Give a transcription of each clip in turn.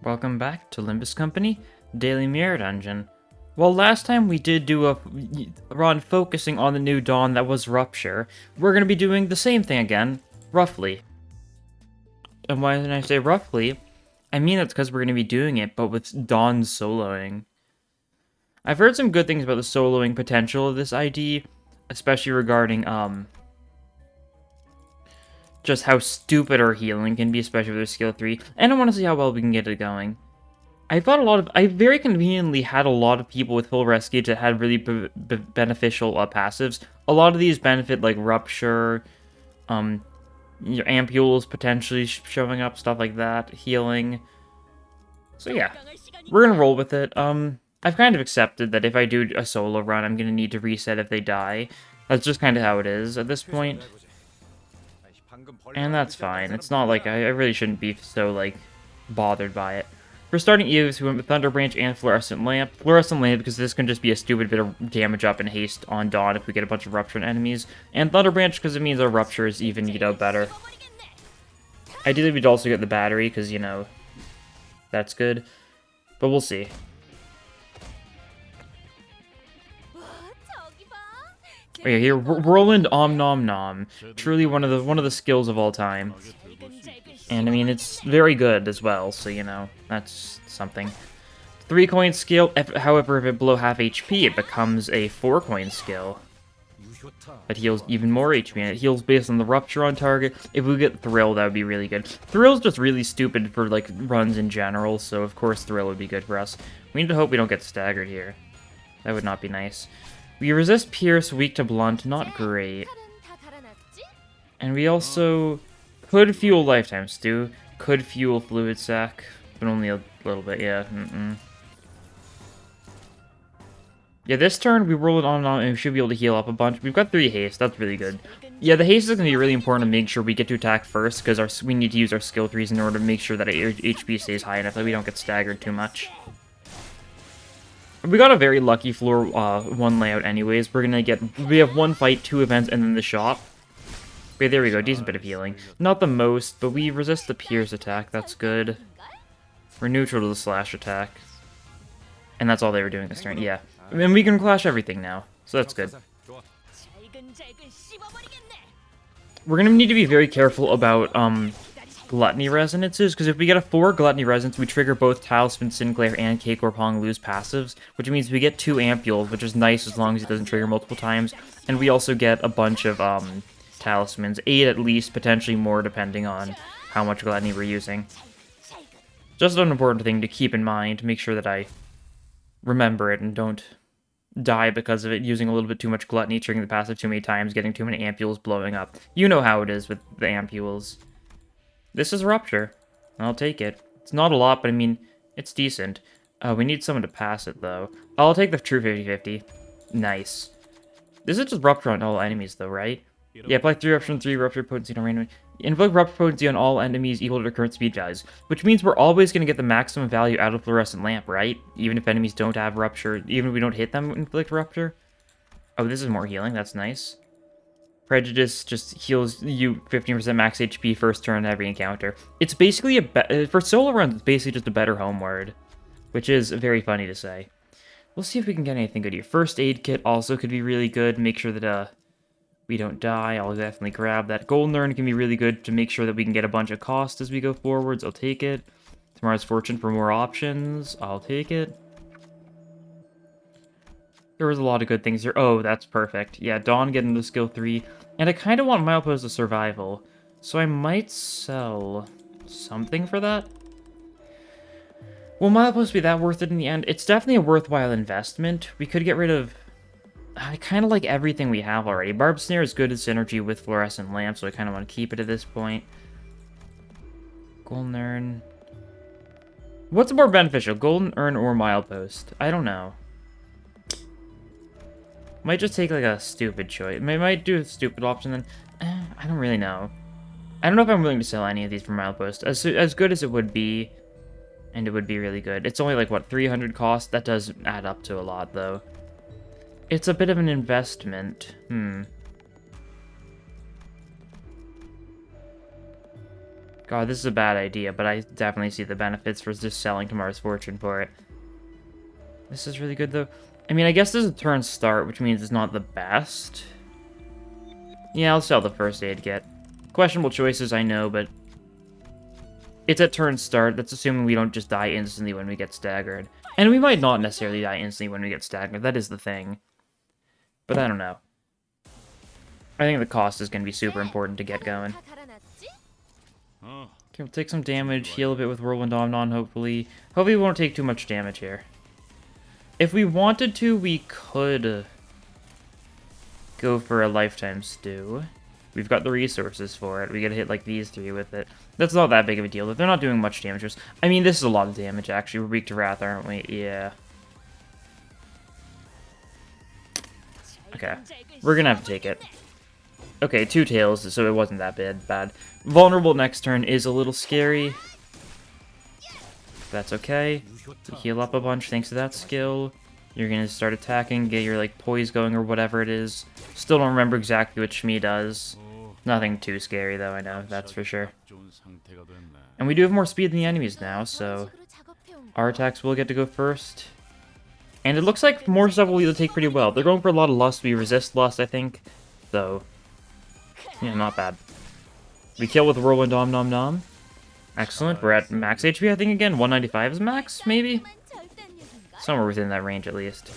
Welcome back to Limbus Company, Daily Mirror Dungeon. Well, last time we did do a run focusing on the new dawn that was Rupture. We're going to be doing the same thing again, roughly. And when I say roughly, I mean that's because we're going to be doing it, but with dawn soloing. I've heard some good things about the soloing potential of this ID, especially regarding, just how stupid our healing can be, especially with our skill 3, and I want to see how well we can get it going. I very conveniently had a lot of people with full rescue that had really beneficial passives. A lot of these benefit, like Rupture, your ampules potentially showing up, stuff like that, healing. So yeah, we're gonna roll with it. I've kind of accepted that if I do a solo run, I'm gonna need to reset if they die. That's just kind of how it is at this point. And that's fine. It's not like I really shouldn't be so, like, bothered by it. For starting EOs, we went with Thunder Branch and Fluorescent Lamp. Fluorescent Lamp because this can just be a stupid bit of damage up and haste on Dawn if we get a bunch of Rupture enemies. And Thunder Branch because it means our Rupture is even, better. Ideally, we'd also get the Battery because, that's good. But we'll see. Okay, here, Whirlwind Om Nom Nom. Truly one of the skills of all time. And I mean, it's very good as well, so that's something. 3-coin skill, however, if it below half HP, it becomes a 4-coin skill. It heals even more HP, and it heals based on the Rupture on target. If we get Thrill, that would be really good. Thrill's just really stupid for, like, runs in general, so of course Thrill would be good for us. We need to hope we don't get staggered here. That would not be nice. We resist Pierce, weak to Blunt, not great. And we also could fuel Lifetime Stew, could fuel Fluid Sac, but only a little bit, yeah. Yeah, this turn we roll it on and we should be able to heal up a bunch. We've got 3 haste, that's really good. Yeah, the haste is going to be really important to make sure we get to attack first, because we need to use our skill 3s in order to make sure that our HP stays high enough that we don't get staggered too much. We got a very lucky floor 1 layout anyways. We have 1 fight, 2 events, and then the shop. Okay, there we go, decent bit of healing. Not the most, but we resist the Pierce attack, that's good. We're neutral to the slash attack. And that's all they were doing this turn, yeah. And we can clash everything now, so that's good. We're gonna need to be very careful about, Gluttony Resonances, because if we get a 4 Gluttony Resonance, we trigger both Talisman, Sinclair, and K-Corp Hong lose passives, which means we get 2 Ampules, which is nice as long as it doesn't trigger multiple times, and we also get a bunch of, Talismans, 8 at least, potentially more depending on how much Gluttony we're using. Just an important thing to keep in mind, to make sure that I remember it and don't die because of it, using a little bit too much Gluttony, triggering the passive too many times, getting too many Ampules, blowing up. You know how it is with the Ampules. This is Rupture. I'll take it. It's not a lot, but I mean, it's decent. We need someone to pass it, though. I'll take the true 50-50. Nice. This is just Rupture on all enemies, though, right? Yeah, apply 3 Rupture and 3 Rupture Potency on random. Invoke Rupture Potency on all enemies equal to their current speed values, which means we're always going to get the maximum value out of Fluorescent Lamp, right? Even if enemies don't have Rupture, even if we don't hit them, inflict Rupture. Oh, this is more healing. That's nice. Prejudice just heals you 15% max HP first turn every encounter. It's basically for solo runs, it's basically just a better home word, which is very funny to say. We'll see if we can get anything good here. First aid kit also could be really good. Make sure that we don't die. I'll definitely grab that. Golden Urn can be really good to make sure that we can get a bunch of cost as we go forwards. I'll take it. Tomorrow's Fortune for more options. I'll take it. There was a lot of good things here. Oh, that's perfect. Yeah, Dawn getting the skill 3. And I kind of want Milepost to Survival. So I might sell something for that. Will Milepost be that worth it in the end? It's definitely a worthwhile investment. We could get rid of... I kind of like everything we have already. Barb Snare is good at synergy with Fluorescent Lamp, so I kind of want to keep it at this point. Golden Urn... What's more beneficial, Golden Urn or Milepost? I don't know. Might just take, like, a stupid choice. I might do a stupid option, then... I don't really know. I don't know if I'm willing to sell any of these for Milepost. As good as it would be, and it would be really good. It's only, like, what, 300 cost? That does add up to a lot, though. It's a bit of an investment. God, this is a bad idea, but I definitely see the benefits for just selling to Mars Fortune for it. This is really good, though. I mean, I guess this is a turn start, which means it's not the best. Yeah, I'll sell the first aid kit. Questionable choices, I know, but it's at turn start. That's assuming we don't just die instantly when we get staggered. And we might not necessarily die instantly when we get staggered. That is the thing. But I don't know. I think the cost is going to be super important to get going. Okay, we'll take some damage, heal a bit with Whirlwind Omnon, hopefully. Hopefully we won't take too much damage here. If we wanted to, we could go for a Lifetime Stew. We've got the resources for it. We gotta hit, like, these three with it. That's not that big of a deal. If they're not doing much damage to us. I mean, this is a lot of damage, actually. We're weak to Wrath, aren't we? Yeah. Okay. We're gonna have to take it. Okay, 2 tails, so it wasn't that bad. Vulnerable next turn is a little scary. That's okay. We heal up a bunch thanks to that skill. You're gonna start attacking, get your, like, poise going or whatever it is. Still don't remember exactly what Shmi does. Nothing too scary, though, I know, that's for sure. And we do have more speed than the enemies now, so our attacks will get to go first. And it looks like more stuff will either take pretty well. They're going for a lot of Lust. We resist Lust, I think. So, yeah, not bad. We kill with Whirlwind Om Nom Nom. Excellent. We're at max HP, I think, again. 195 is max, maybe? Somewhere within that range, at least.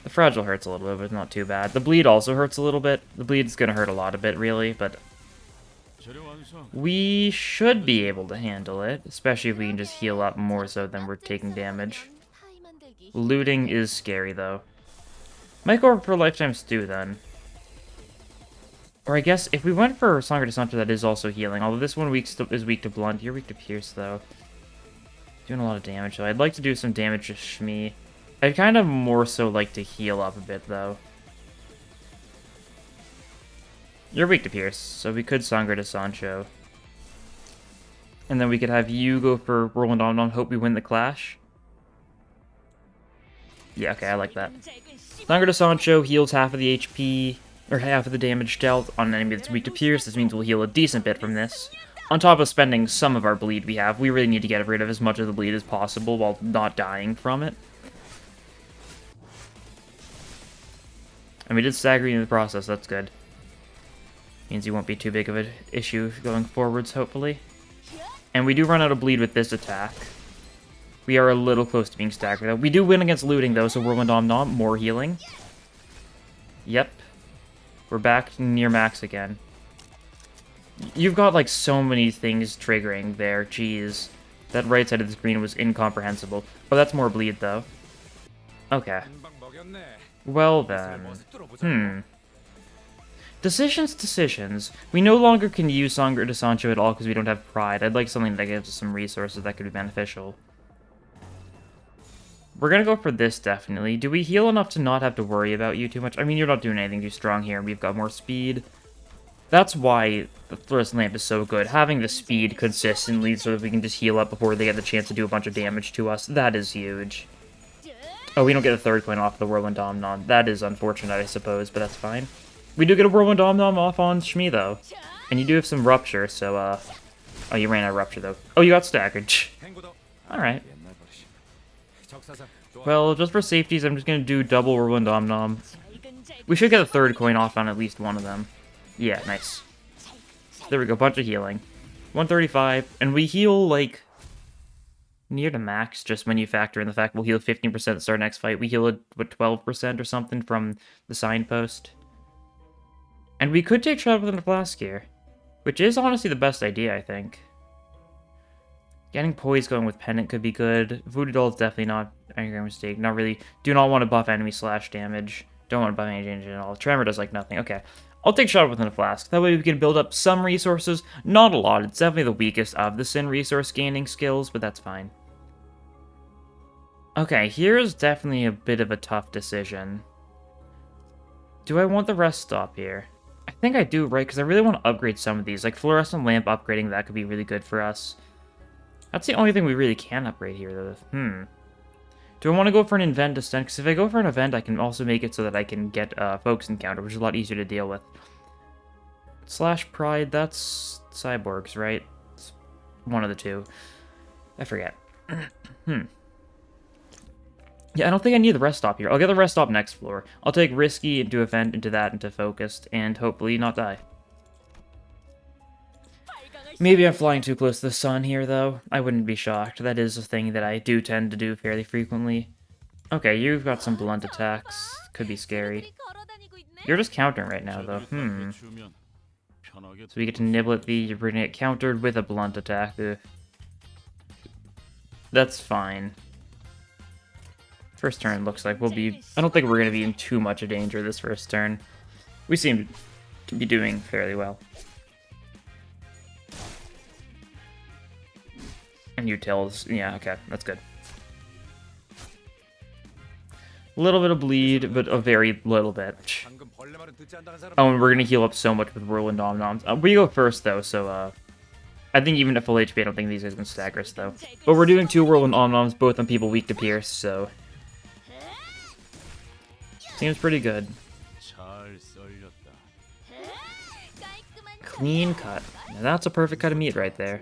The Fragile hurts a little bit, but not too bad. The Bleed also hurts a little bit. The Bleed's gonna hurt a lot of it, really, but we should be able to handle it, especially if we can just heal up more so than we're taking damage. Looting is scary, though. Might go for Lifetime Stew, then. Or I guess, if we went for Sangre de Sancho, that is also healing. Although this one is weak to Blunt. You're weak to Pierce, though. Doing a lot of damage, though. I'd like to do some damage to Shmi. I'd kind of more so like to heal up a bit, though. You're weak to Pierce, so we could Sangre de Sancho. And then we could have you go for Whirlwind Omnon, hope we win the clash. Yeah, okay, I like that. Sangre de Sancho heals half of the HP, or half of the damage dealt on an enemy that's weak to Pierce. This means we'll heal a decent bit from this. On top of spending some of our bleed we have, we really need to get rid of as much of the bleed as possible while not dying from it. And we did stagger you in the process, that's good. Means you won't be too big of an issue going forwards, hopefully. And we do run out of bleed with this attack. We are a little close to being staggered, though. We do win against looting, though, so Whirlwind Om Nom, more healing. Yep. We're back near max again. You've got, like, so many things triggering there, jeez. That right side of the screen was incomprehensible. Oh, that's more bleed, though. Okay. Well, then. Decisions. We no longer can use Sangre de Sancho at all because we don't have Pride. I'd like something that gives us some resources that could be beneficial. We're gonna go for this, definitely. Do we heal enough to not have to worry about you too much? I mean, you're not doing anything too strong here, and we've got more speed. That's why the Fluorescent Lamp is so good. Having the speed consistently so that we can just heal up before they get the chance to do a bunch of damage to us, that is huge. Oh, we don't get a third coin off the Whirlwind Omnon. That is unfortunate, I suppose, but that's fine. We do get a Whirlwind Omnon off on Shmi, though. And you do have some Rupture, so, oh, you ran out of Rupture, though. Oh, you got staggered. Alright. Well, just for safeties, I'm just gonna do double Whirlwind Omnon. We should get a third coin off on at least one of them. Yeah, nice. There we go, bunch of healing. 135, and we heal, like, near to max, just when you factor in the fact we'll heal 15% at the start of next fight. We heal, what, 12% or something from the signpost. And we could take Travel within a Flask here, which is honestly the best idea, I think. Getting Poise going with Pendant could be good. Voodoo Doll is definitely not a mistake. Not really. Do not want to buff enemy slash damage. Don't want to buff any damage at all. Tremor does like nothing. Okay. I'll take Shot within a Flask. That way we can build up some resources. Not a lot. It's definitely the weakest of the Sin resource gaining skills, but that's fine. Okay, here's definitely a bit of a tough decision. Do I want the rest stop here? I think I do, right? Because I really want to upgrade some of these. Like Fluorescent Lamp upgrading, that could be really good for us. That's the only thing we really can upgrade here, though. Do I want to go for an event descent? Because if I go for an event, I can also make it so that I can get Focus Encounter, which is a lot easier to deal with. Slash Pride, that's Cyborgs, right? one of the two. I forget. Yeah, I don't think I need the rest stop here. I'll get the rest stop next floor. I'll take Risky into Event, into that, into Focused, and hopefully not die. Maybe I'm flying too close to the sun here, though. I wouldn't be shocked. That is a thing that I do tend to do fairly frequently. Okay, you've got some blunt attacks. Could be scary. You're just countering right now, though. So we get to nibble at the... You're going to get countered with a blunt attack. Ugh. That's fine. First turn looks like we'll be... I don't think we're going to be in too much of danger this first turn. We seem to be doing fairly well. And utils, yeah, okay, that's good. A little bit of bleed, but a very little bit. Oh, and we're gonna heal up so much with Whirlwind Nom-Noms. We go first, though, so, I think even at full HP, I don't think these guys can stagger us, though. But we're doing 2 Whirlwind Nom-Noms, both on people weak to Pierce, so... Seems pretty good. Clean cut. Now that's a perfect cut of meat right there.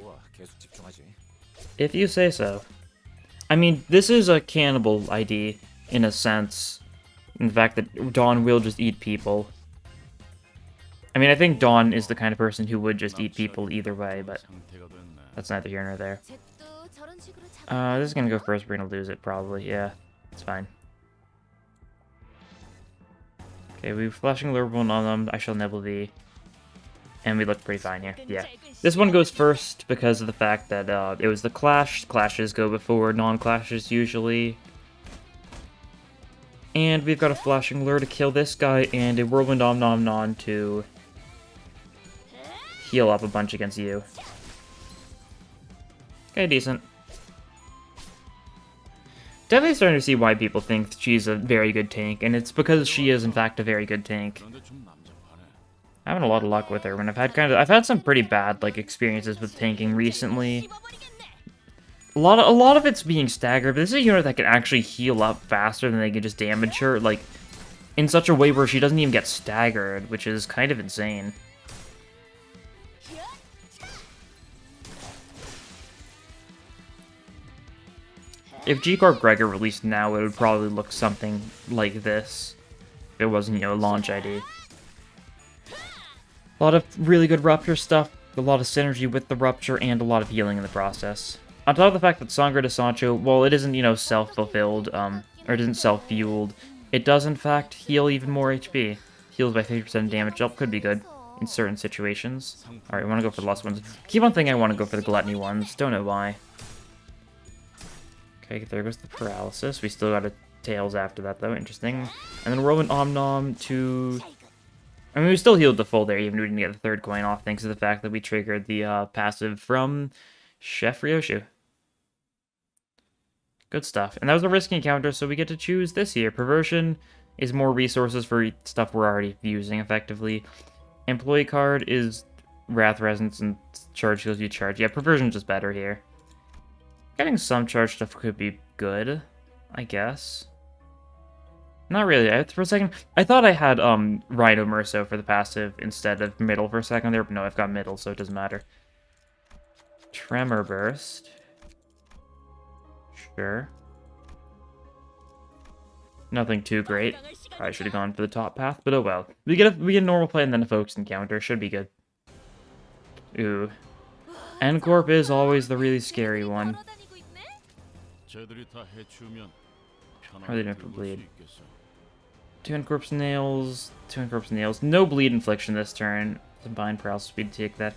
If you say so. I mean, this is a cannibal ID, in a sense. In the fact that Dawn will just eat people. I mean, I think Dawn is the kind of person who would just eat people either way, but that's neither here nor there. This is gonna go first, we're gonna lose it, probably. Yeah, it's fine. Okay, we're flashing Lurble on them. I shall nibble thee. And we look pretty fine here. Yeah. This one goes first because of the fact that it was the clash. Clashes go before non-clashes usually. And we've got a flashing lure to kill this guy and a whirlwind nom to heal up a bunch against you. Okay, decent. Definitely starting to see why people think she's a very good tank, and it's because she is in fact a very good tank. Having a lot of luck with her when I've had some pretty bad like experiences with tanking recently. A lot of it's being staggered, but this is a unit that can actually heal up faster than they can just damage her, like in such a way where she doesn't even get staggered, which is kind of insane. If G-Corp Gregor released now, it would probably look something like this. If it wasn't, you know, a launch ID. A lot of really good Rupture stuff, a lot of synergy with the Rupture, and a lot of healing in the process. On top of the fact that Sangre de Sancho, while it isn't, you know, self-fulfilled, or it isn't self-fueled, it does in fact heal even more HP. Heals by 50% damage up, could be good in certain situations. Alright, I want to go for the last ones. Keep on thinking I want to go for the Gluttony ones, don't know why. Okay, there goes the Paralysis. We still got a Tails after that, though. Interesting. And then Roman Om-Nom to... I mean, we still healed the full there, even if we didn't get the third coin off, thanks to the fact that we triggered the passive from Chef Ryoshu. Good stuff. And that was a risky encounter, so we get to choose this here. Perversion is more resources for stuff we're already using, effectively. Employee card is Wrath Resonance and Charge heals you charge. Yeah, Perversion's just better here. Getting some charge stuff could be good, I guess. Not really. For a second, I thought I had Rhino Merso for the passive instead of middle for a second there, but no, I've got middle, so it doesn't matter. Tremor Burst. Sure. Nothing too great. Probably should have gone for the top path, but oh well. We get a normal play and then a focus encounter. Should be good. Ooh. N-Corp is always the really scary one. How are they doing for bleed? 2 N-Corp's nails, 2 N-Corp's nails. No bleed infliction this turn. Combined paralysis speed to take that.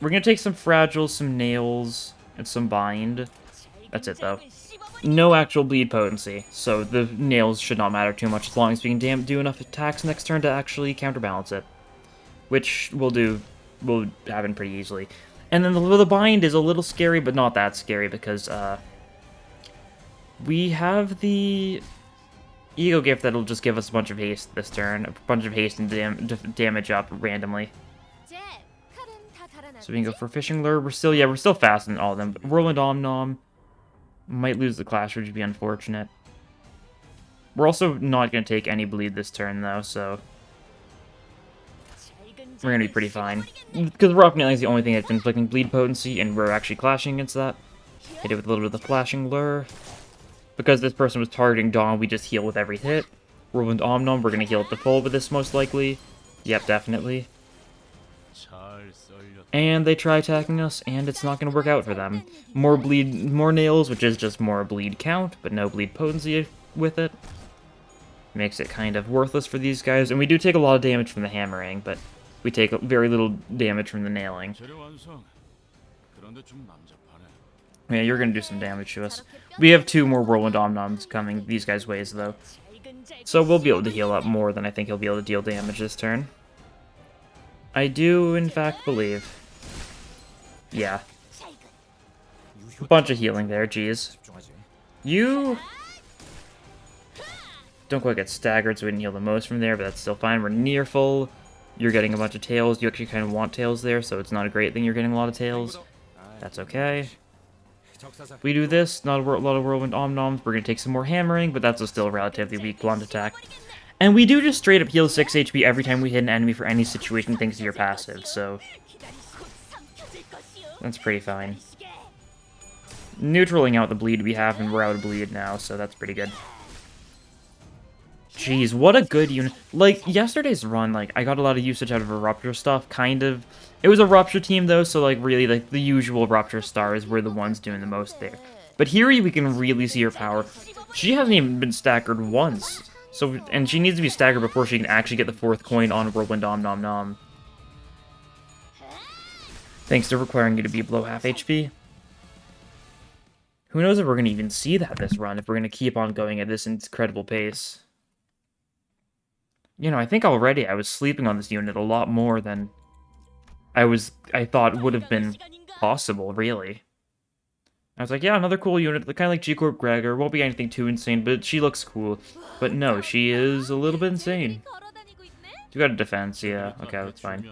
We're gonna take some fragiles, some nails, and some bind. That's it though. No actual bleed potency, so the nails should not matter too much as long as we can do enough attacks next turn to actually counterbalance it. Which will happen pretty easily. And then the bind is a little scary, but not that scary because we have the Ego Gift that'll just give us a bunch of haste this turn. A bunch of haste and damage up randomly. So we can go for Fishing Lure. We're still fast in all of them. But Whirlwind Om-Nom might lose the Clash, which would be unfortunate. We're also not going to take any bleed this turn, though, so... we're gonna be pretty fine. Because rough nailing is the only thing that's inflicting bleed potency, and we're actually clashing against that. Hit it with a little bit of the flashing lure. Because this person was targeting Dawn, we just heal with every hit. Whirlwind Omnom, we're gonna heal up to full with this most likely. Yep, definitely. And they try attacking us, and it's not gonna work out for them. More bleed, more nails, which is just more bleed count, but no bleed potency with it. Makes it kind of worthless for these guys, and we do take a lot of damage from the hammering, but we take very little damage from the nailing. Yeah, you're gonna do some damage to us. We have 2 more Whirlwind Omnoms coming these guys' ways, though. So we'll be able to heal up more than I think he'll be able to deal damage this turn. I do, in fact, believe. Yeah. A bunch of healing there, jeez. You don't quite get staggered, so we didn't heal the most from there, but that's still fine. We're near full. You're getting a bunch of tails. You actually kind of want tails there, so it's not a great thing you're getting a lot of tails. That's okay. If we do this, not a lot of Whirlwind Omnoms, we're going to take some more hammering, but that's still a relatively weak blunt attack. And we do just straight up heal 6 HP every time we hit an enemy for any situation thanks to your passive, so that's pretty fine. Neutraling out the bleed we have, and we're out of bleed now, so that's pretty good. Jeez, what a good unit. Like, yesterday's run, like, I got a lot of usage out of a Rupture stuff, kind of. It was a Rupture team, though, so, like, really, like, the usual Rupture stars were the ones doing the most there. But here we can really see her power. She hasn't even been staggered once. So, and she needs to be staggered before she can actually get the 4th coin on Whirlwind Om Nom Nom. Thanks to requiring you to be below half HP. Who knows if we're going to even see that this run, if we're going to keep on going at this incredible pace. You know, I think already I was sleeping on this unit a lot more than I thought would have been possible, really. I was like, yeah, another cool unit, kind of like G-Corp Gregor, won't be anything too insane, but she looks cool. But no, she is a little bit insane. You got a defense, yeah, okay, that's fine.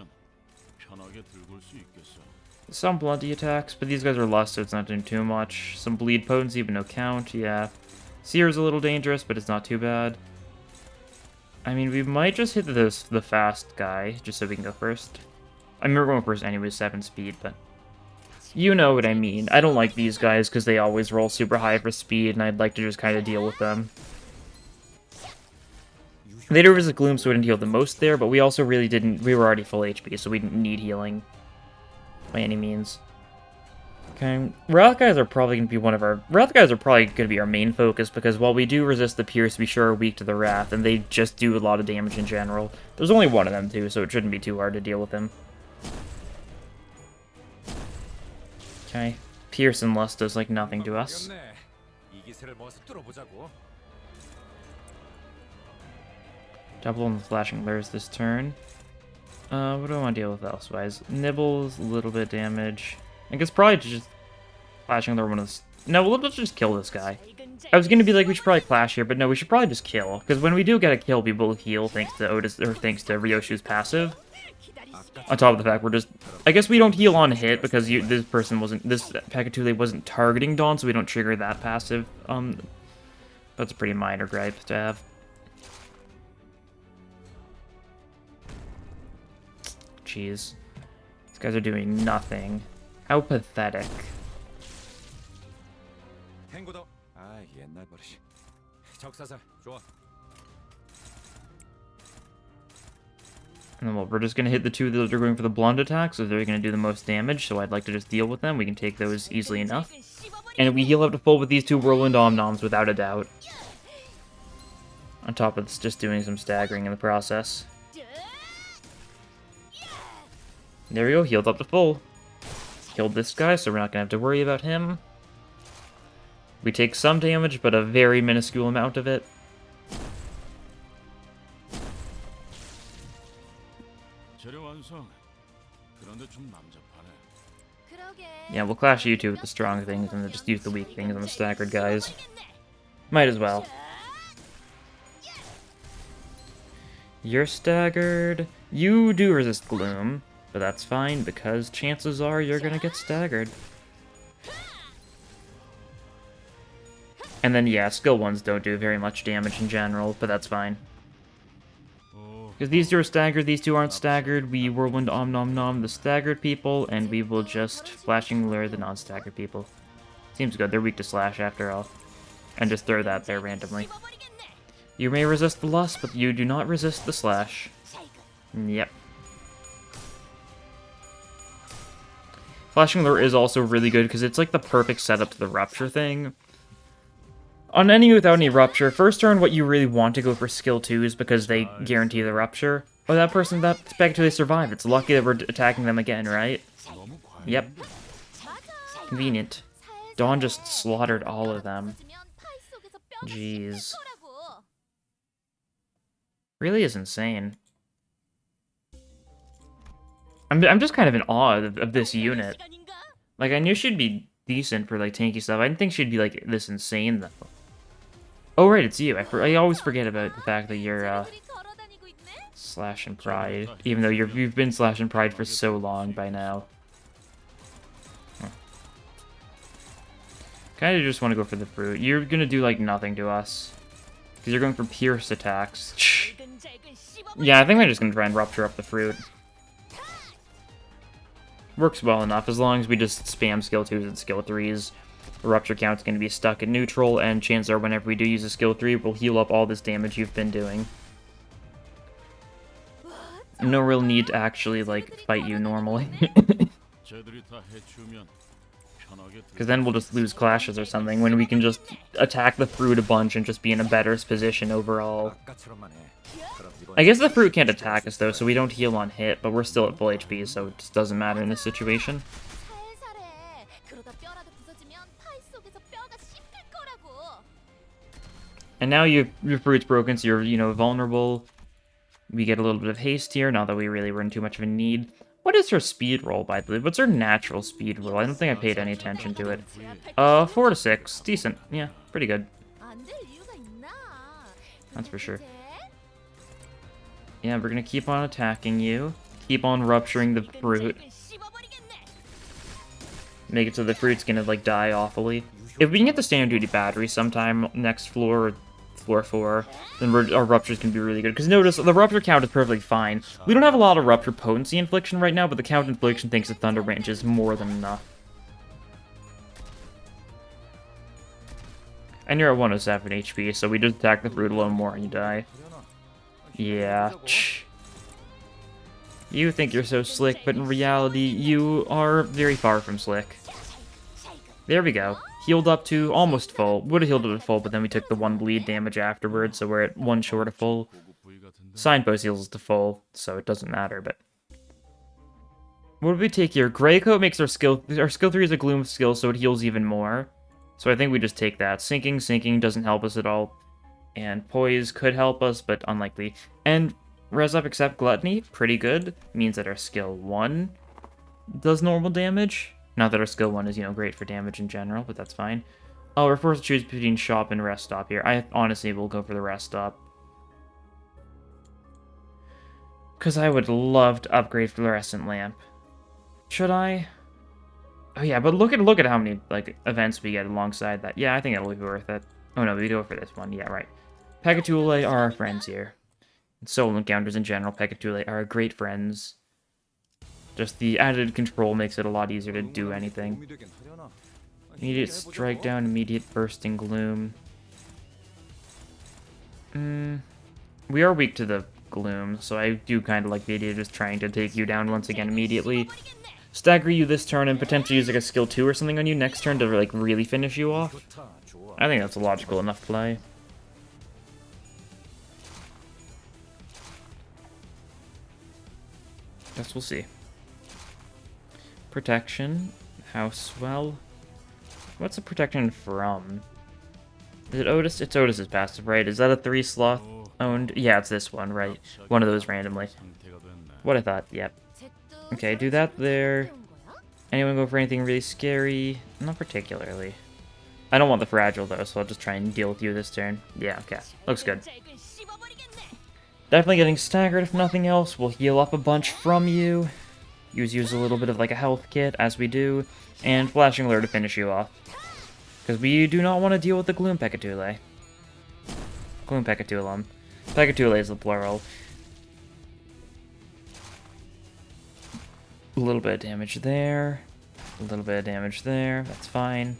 Some blunty attacks, but these guys are lust, so it's not doing too much. Some bleed potency, but no count, yeah. Seer's a little dangerous, but it's not too bad. I mean, we might just hit the fast guy, just so we can go first. I mean, we're going first anyway, 7 speed, but you know what I mean. I don't like these guys because they always roll super high for speed, and I'd like to just kind of deal with them. They do resist Gloom, so we didn't heal the most there, but we also really didn't. We were already full HP, so we didn't need healing by any means. Okay, Wrath guys are probably going to be going to be our main focus, because while we do resist the Pierce, we sure are weak to the Wrath, and they just do a lot of damage in general. There's only one of them, too, so it shouldn't be too hard to deal with him. Okay, Pierce and Lust does like nothing to us. Double on the flashing lures this turn. What do I want to deal with elsewise? Nibbles, a little bit of damage. I guess probably just flashing lure one of this. No, let's just kill this guy. I was gonna be like, we should probably clash here, but no, we should probably just kill. Because when we do get a kill, we will heal thanks to Ryoshu's passive. On top of the fact we're just, I guess we don't heal on hit because this Pekatule wasn't targeting Dawn, so we don't trigger that passive. That's a pretty minor gripe to have. Jeez, these guys are doing nothing. How pathetic. And then we're just going to hit the 2 that are going for the blunt attack, so they're going to do the most damage, so I'd like to just deal with them. We can take those easily enough. And we heal up to full with these 2 Whirlwind Omnoms, without a doubt. On top of this, just doing some staggering in the process. There we go, healed up to full. Killed this guy, so we're not going to have to worry about him. We take some damage, but a very minuscule amount of it. Yeah, we'll clash you two with the strong things, and then just use the weak things on the staggered guys. Might as well. You're staggered. You do resist Gloom, but that's fine, because chances are you're gonna get staggered. And then, yeah, skill 1s don't do very much damage in general, but that's fine. Because these two are staggered, these two aren't staggered. We Whirlwind Om Nom Nom the staggered people, and we will just Flashing Lure the non-staggered people. Seems good, they're weak to slash after all. And just throw that there randomly. You may resist the lust, but you do not resist the slash. Yep. Flashing Lure is also really good because it's like the perfect setup to the Rupture thing. On any without any Rupture, first turn what you really want to go for skill 2s because they guarantee the Rupture. Oh, that person, that spec they survive. It's lucky that we're attacking them again, right? Yep. Convenient. Dawn just slaughtered all of them. Jeez. Really is insane. I'm just kind of in awe of this unit. Like, I knew she'd be decent for, like, tanky stuff. I didn't think she'd be, like, this insane, though. Oh, right, it's you. I always forget about the fact that you're, Slash and Pride. Even though you've been Slash and Pride for so long by now. Kinda just want to go for the fruit. You're gonna do, like, nothing to us. Because you're going for pierce attacks. Yeah, I think I'm just gonna try and Rupture up the fruit. Works well enough, as long as we just spam skill 2s and skill 3s. The Rupture count's going to be stuck at neutral, and chances are whenever we do use a skill 3, we'll heal up all this damage you've been doing. No real need to actually, like, fight you normally. Because then we'll just lose clashes or something, when we can just attack the fruit a bunch and just be in a better position overall. I guess the fruit can't attack us, though, so we don't heal on hit, but we're still at full HP, so it just doesn't matter in this situation. And now your fruit's broken, so you're, you know, vulnerable. We get a little bit of haste here, not that we really were in too much of a need. What is her speed roll, by the way? What's her natural speed roll? I don't think I paid any attention to it. 4 to 6. Decent. Yeah, pretty good. That's for sure. Yeah, we're gonna keep on attacking you. Keep on rupturing the fruit. Make it so the fruit's gonna, like, die awfully. If we can get the standard duty battery sometime next floor, or floor 4, then our ruptures can be really good. Because notice, the rupture count is perfectly fine. We don't have a lot of rupture potency infliction right now, but the count infliction thinks the Thunder Range is more than enough. And you're at 107 HP, so we just attack the fruit a little more and you die. Yeah. You think you're so slick, but in reality, you are very far from slick. There we go. Healed up to almost full. Would have healed up to full, but then we took the 1 bleed damage afterwards, so we're at 1 short of full. Signpost heals to full, so it doesn't matter, but... What did we take here? Grey Coat makes our skill 3 is a Gloom skill, so it heals even more. So I think we just take that. Sinking doesn't help us at all. And Poise could help us, but unlikely. And Res Up except Gluttony, pretty good. Means that our skill 1 does normal damage. Not that our skill 1 is, you know, great for damage in general, but that's fine. Oh, we're forced to choose between Shop and Rest Stop here. I honestly will go for the Rest Stop. Because I would love to upgrade Fluorescent Lamp. Should I? Oh yeah, but look at how many, like, events we get alongside that. Yeah, I think it'll be worth it. Oh no, we go for this one. Yeah, right. Pekatule are our friends here. And solo encounters in general, Pekatule are great friends. Just the added control makes it a lot easier to do anything. Immediate strike down, immediate bursting gloom. We are weak to the gloom, so I do kind of like the idea of just trying to take you down once again immediately. Stagger you this turn and potentially use like a skill 2 or something on you next turn to like really finish you off. I think that's a logical enough play. Guess we'll see. Protection. Housewell. What's the protection from? Is it Otis? It's Otis's passive, right? Is that a 3 sloth owned? Yeah, it's this one, right? One of those randomly. What I thought, yep. Okay, do that there. Anyone go for anything really scary? Not particularly. I don't want the fragile though, so I'll just try and deal with you this turn. Yeah, okay. Looks good. Definitely getting staggered if nothing else. We'll heal up a bunch from you. Use a little bit of like a health kit, as we do. And Flashing Lure to finish you off. Because we do not want to deal with the Gloom Pekatule. Gloom Pekatulum. Pekatule is the plural. A little bit of damage there. A little bit of damage there. That's fine.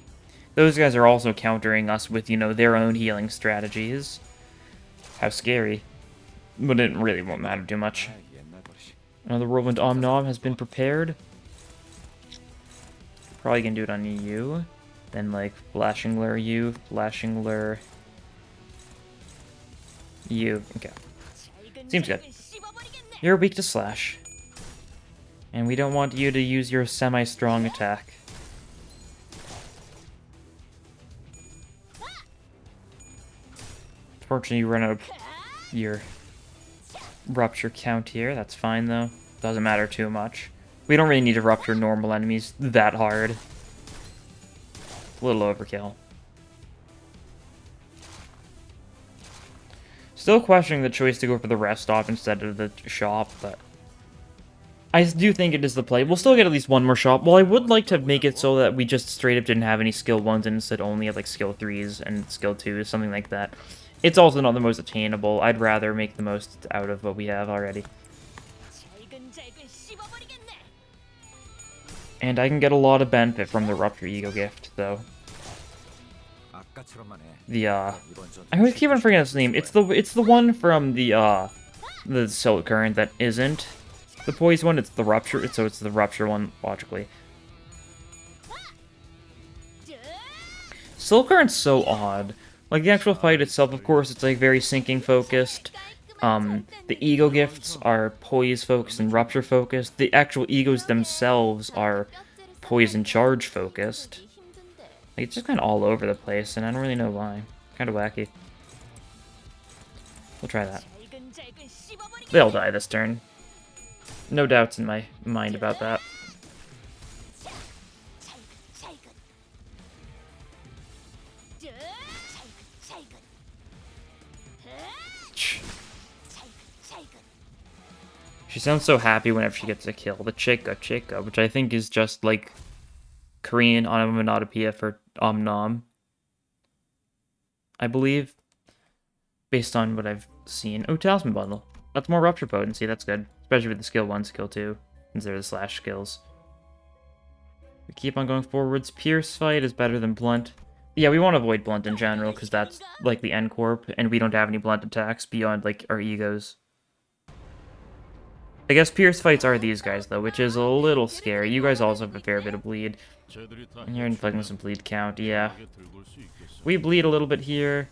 Those guys are also countering us with, you know, their own healing strategies. How scary. But it really won't matter too much. Another Whirlwind Om Nom has been prepared. Probably gonna do it on you. Then, like, Flashing Lure you, Flashing Lure you. Okay. Seems good. You're weak to Slash. And we don't want you to use your semi-strong attack. Unfortunately, you run out of your Rupture count here. That's fine, though. Doesn't matter too much. We don't really need to Rupture normal enemies that hard. A little overkill. Still questioning the choice to go for the rest stop instead of the shop, but I do think it is the play. We'll still get at least one more shop. Well, I would like to make it so that we just straight up didn't have any skill 1s and instead only had like skill 3s and skill 2s, something like that. It's also not the most attainable. I'd rather make the most out of what we have already. And I can get a lot of benefit from the Rupture Ego gift, though. I always keep on forgetting its name. It's the one from the Silk Current that isn't the Poise one. It's the Rupture, so it's the Rupture one, logically. Silk Current's so odd. Like, the actual fight itself, of course, it's like very sinking focused. The ego gifts are poise focused and rupture focused. The actual egos themselves are poise and charge focused. Like, it's just kind of all over the place, and I don't really know why. Kind of wacky. We'll try that. They'll die this turn. No doubts in my mind about that. She sounds so happy whenever she gets a kill. The Chica, which I think is just like Korean onomatopoeia for Om Nom, I believe, based on what I've seen. Oh, Talisman Bundle. That's more Rupture potency, that's good. Especially with the skill 1, skill 2, since they're the slash skills. We keep on going forwards. Pierce fight is better than Blunt. Yeah, we want to avoid Blunt in general, because that's like the N Corp, and we don't have any Blunt attacks beyond like our egos. I guess Pierce fights are these guys, though, which is a little scary. You guys also have a fair bit of bleed. And you're inflicting some bleed count, yeah. We bleed a little bit here.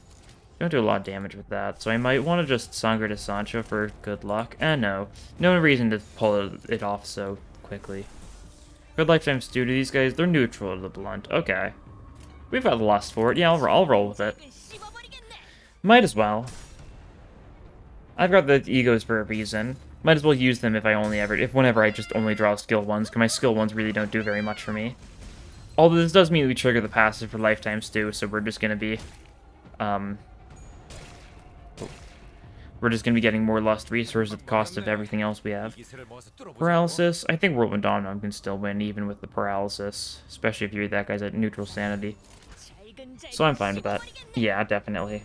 Don't do a lot of damage with that, so I might want to just Sangre de Sancho for good luck. No. No reason to pull it off so quickly. Good Lifetime Stew to these guys, they're neutral to the Blunt. Okay. We've got the lust for it. Yeah, I'll roll with it. Might as well. I've got the egos for a reason. Might as well use them whenever I just only draw skill 1s, because my skill 1s really don't do very much for me. Although this does mean we trigger the passive for Lifetime Stew, so we're just gonna be, getting more lust resources at the cost of everything else we have. Paralysis, I think Whirlwind Om Nom can still win, even with the paralysis, especially if that guy's at neutral sanity. So I'm fine with that. Yeah, definitely.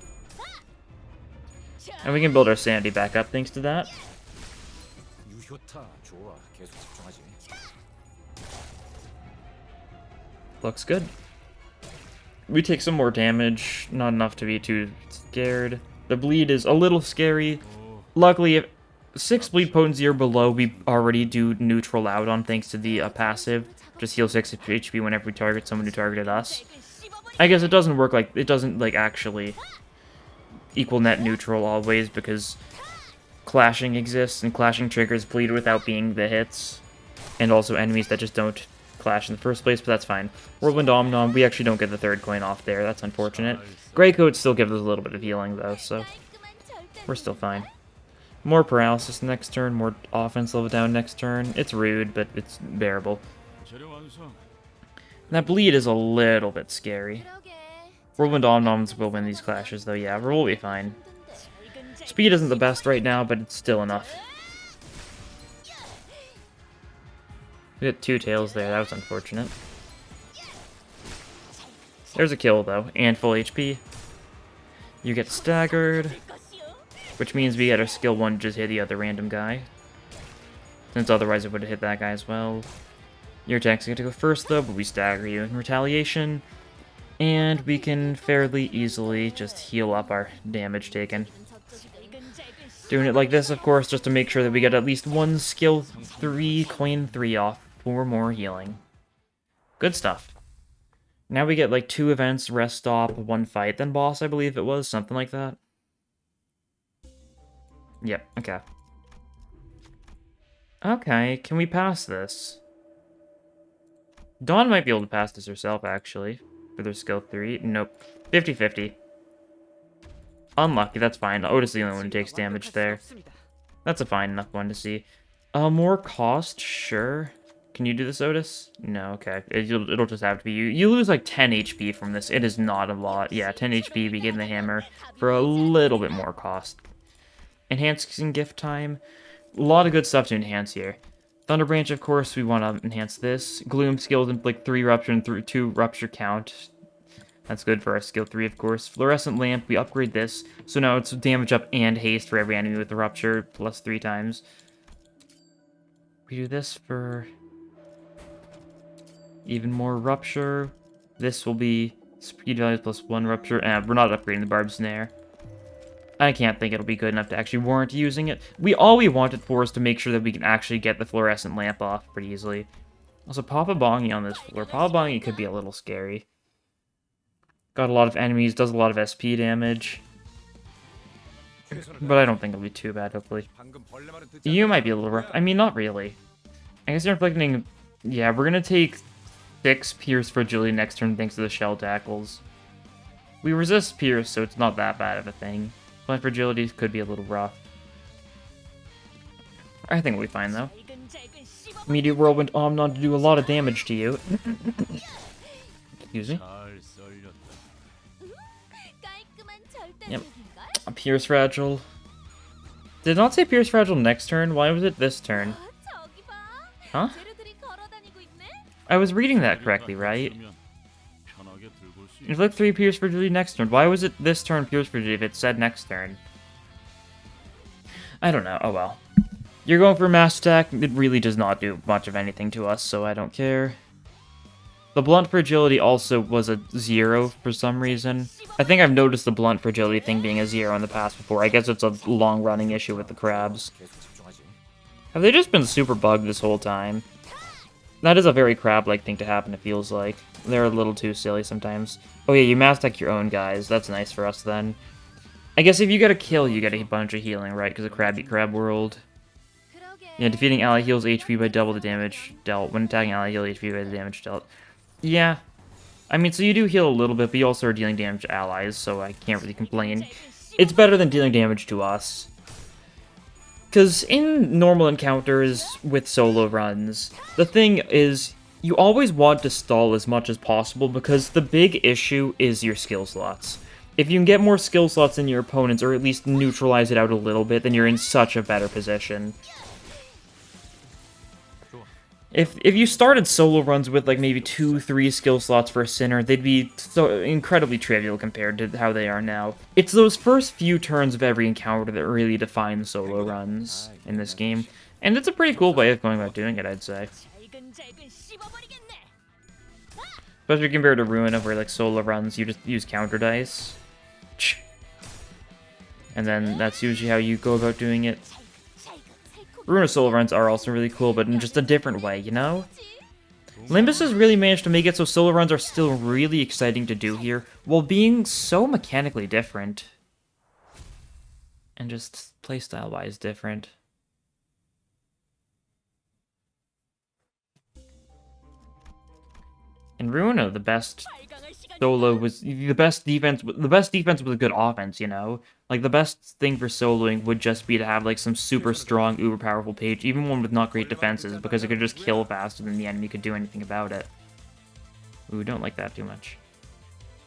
And we can build our sanity back up thanks to that. Looks good. We take some more damage, not enough to be too scared. The bleed is a little scary. Luckily, if 6 bleed potency or below, we already do neutral out on thanks to the passive. Just heal 6 HP whenever we target someone who targeted us. I guess it doesn't work like, it doesn't like actually equal net neutral always, because clashing exists, and clashing triggers bleed without being the hits, and also enemies that just don't clash in the first place, but that's fine. Whirlwind Om Nom, we actually don't get the 3rd coin off there, that's unfortunate. Grey Coat still gives us a little bit of healing though, so we're still fine. More paralysis next turn, more offense level down next turn. It's rude, but it's bearable. That bleed is a little bit scary. Whirlwind Om Noms will win these clashes though, yeah, we'll be fine. Speed isn't the best right now, but it's still enough. We got 2 tails there, that was unfortunate. There's a kill though, and full HP. You get staggered, which means we get our skill 1 to just hit the other random guy. since otherwise it would have hit that guy as well. Your attack's going to go first, though, but we stagger you in retaliation. And we can fairly easily just heal up our damage taken. Doing it like this, of course, just to make sure that we get at least one skill 3, coin 3 off for more healing. Good stuff. Now we get like 2 events, rest stop, 1 fight, then boss, I believe it was, something like that. Yep, okay. Okay, can we pass this? Dawn might be able to pass this herself, actually. For their skill 3. Nope. 50-50. Unlucky, that's fine. Otis is the only one who takes damage there. That's a fine enough one to see. More cost? Sure. Can you do this, Otis? No, okay. It'll just have to be you. You lose like 10 HP from this. It is not a lot. Yeah, 10 HP, we get the hammer for a little bit more cost. Enhancing gift time. A lot of good stuff to enhance here. Thunder Branch, of course, we want to enhance this. Gloom skills and like 3 rupture and 2 rupture count. That's good for our skill 3, of course. Fluorescent Lamp, we upgrade this. So now it's damage up and haste for every enemy with the rupture, plus 3 times. We do this for even more rupture. This will be speed values plus 1 rupture. We're not upgrading the Barb Snare. I can't think it'll be good enough to actually warrant using it. All we want it for is to make sure that we can actually get the fluorescent lamp off pretty easily. Also, Papa Bongi on this floor. Papa Bongi could be a little scary. Got a lot of enemies, does a lot of SP damage. But I don't think it'll be too bad, hopefully. You might be a little rough. I mean, not really. I guess you're inflicting... Yeah, we're gonna take 6 Pierce Fragility next turn thanks to the Shell Tackles. We resist Pierce, so it's not that bad of a thing. But Fragility could be a little rough. I think we'll be fine, though. Meteor Whirlwind Omnon to do a lot of damage to you. Excuse me. Yep. A Pierce Fragile. Did it not say Pierce Fragile next turn? Why was it this turn? Huh? I was reading that correctly, right? Inflict 3 Pierce Fragility next turn. Why was it this turn Pierce Fragility if it said next turn? I don't know. Oh well. You're going for Mass Attack. It really does not do much of anything to us, so I don't care. The Blunt Fragility also was a 0 for some reason. I think I've noticed the Blunt Fragility thing being a 0 in the past before. I guess it's a long-running issue with the crabs. Have they just been super bugged this whole time? That is a very crab-like thing to happen, it feels like. They're a little too silly sometimes. Oh yeah, you Mass Attack your own guys. That's nice for us then. I guess if you get a kill, you get a bunch of healing, right? Because of Crab Eat Crab World. Yeah, defeating ally heals HP by double the damage dealt. When attacking ally, heal HP by the damage dealt. Yeah. I mean, so you do heal a little bit, but you also are dealing damage to allies, so I can't really complain. It's better than dealing damage to us. Because in normal encounters with solo runs, the thing is, you always want to stall as much as possible because the big issue is your skill slots. If you can get more skill slots than your opponents, or at least neutralize it out a little bit, then you're in such a better position. If you started solo runs with like maybe 2-3 skill slots for a Sinner, they'd be so incredibly trivial compared to how they are now. It's those first few turns of every encounter that really define solo runs in this game. And it's a pretty cool way of going about doing it, I'd say. Especially compared to Ruina, where like solo runs, you just use counter dice. And then that's usually how you go about doing it. Ruina solo runs are also really cool, but in just a different way, you know? Limbus has really managed to make it so solo runs are still really exciting to do here, while being so mechanically different. And just playstyle-wise different. In Ruina, the best solo was the best defense. The best defense was a good offense, you know. Like the best thing for soloing would just be to have like some super strong, uber powerful page, even one with not great defenses, because it could just kill faster than the enemy could do anything about it. Ooh, don't like that too much.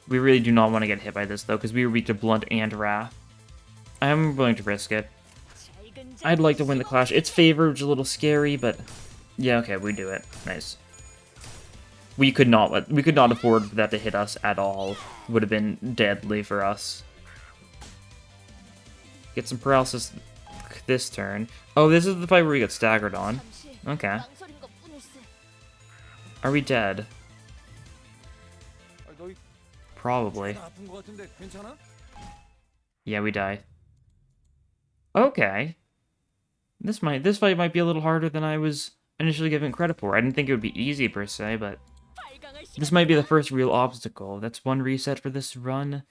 We really do not want to get hit by this though, because we are weak to Blunt and Wrath. I am willing to risk it. I'd like to win the clash. It's favored, which is a little scary, but yeah, okay, we do it. Nice. We could not afford for that to hit us at all. It would have been deadly for us. Get some paralysis this turn. Oh, this is the fight where we get staggered on. Okay. Are we dead? Probably. Yeah, we die. Okay. This fight might be a little harder than I was initially given credit for. I didn't think it would be easy per se, but this might be the first real obstacle. That's one reset for this run.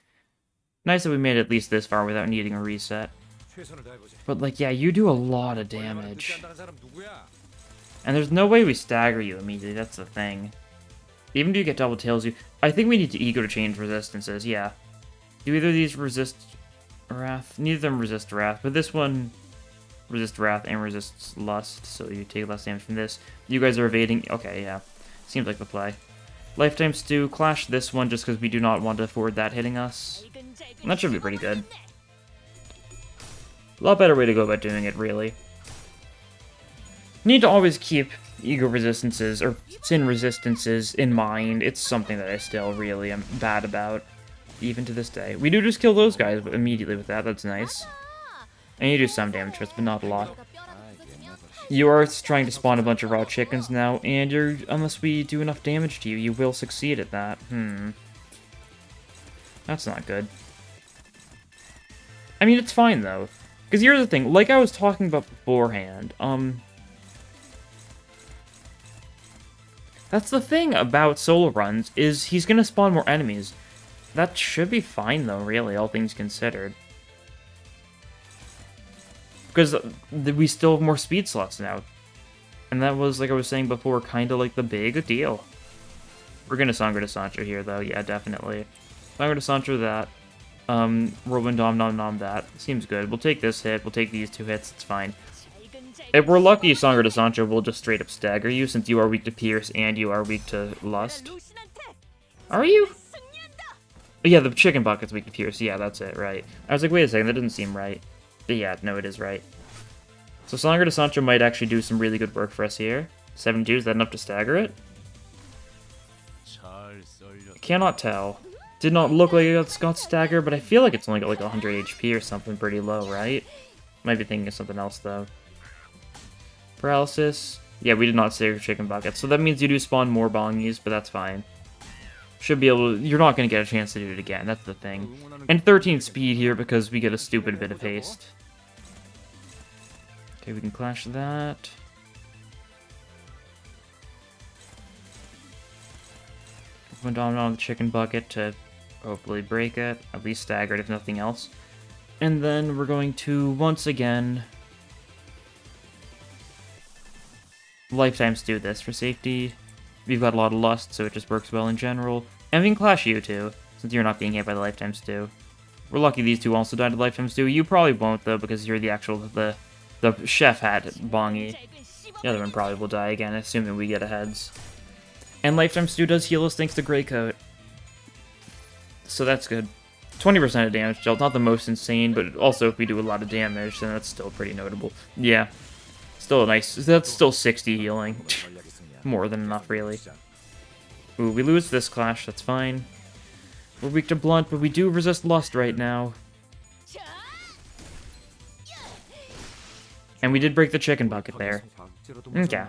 Nice that we made it at least this far without needing a reset. But like, yeah, you do a lot of damage. And there's no way we stagger you immediately, that's the thing. Even if you get double tails, I think we need to ego to change resistances, yeah. Do either of these resist Wrath? Neither of them resist Wrath, but this one resists Wrath and resists Lust, so you take less damage from this. You guys are evading. Okay, yeah. Seems like the play. Lifetime Stew, clash this one just because we do not want to afford that hitting us. And that should be pretty good. A lot better way to go about doing it, really. Need to always keep ego resistances, or sin resistances, in mind. It's something that I still really am bad about, even to this day. We do just kill those guys immediately with that, that's nice. And you do some damage to us, but not a lot. You are trying to spawn a bunch of raw chickens now, and unless we do enough damage to you, you will succeed at that. That's not good. I mean, it's fine, though. Because here's the thing, like I was talking about beforehand, that's the thing about solo runs, is he's gonna spawn more enemies. That should be fine, though, really, all things considered. Because we still have more speed slots now. And that was, like I was saying before, kind of like the big deal. We're gonna Sangre de Sancho here, though, yeah, definitely. Sangre de Sancho that. Whirlwind Nom Nom Nom that. Seems good. We'll take this hit, we'll take these 2 hits, it's fine. If we're lucky, Sangre de Sancho will just straight up stagger you, since you are weak to Pierce and you are weak to Lust. Are you? Yeah, the chicken bucket's weak to Pierce, yeah, that's it, right. I was like, wait a second, that doesn't seem right. But yeah, no, it is right. So Sangre de Sancho might actually do some really good work for us here. 72, is that enough to stagger it? I cannot tell. Did not look like it got staggered, but I feel like it's only got like 100 HP or something pretty low, right? Might be thinking of something else, though. Paralysis. Yeah, we did not save chicken bucket, so that means you do spawn more bongies, but that's fine. Should be able to, you're not going to get a chance to do it again, that's the thing. And 13 speed here because we get a stupid bit of haste. Okay, we can clash that. Went on the chicken bucket to hopefully break it, at least stagger it if nothing else. And then we're going to, once again, lifetimes do this for safety. We've got a lot of Lust, so it just works well in general. And we can clash you two, since you're not being hit by the Lifetime Stew. We're lucky these two also died to Lifetime Stew. You probably won't, though, because you're the actual, the chef hat bongy. The other one probably will die again, assuming we get a heads. And Lifetime Stew does heal us thanks to Grey Coat. So that's good. 20% of damage dealt, not the most insane, but also if we do a lot of damage, then that's still pretty notable. Yeah. Still a nice, that's still 60 healing. More than enough, really. Ooh, we lose this clash, that's fine. We're weak to Blunt, but we do resist Lust right now. And we did break the chicken bucket there. Okay,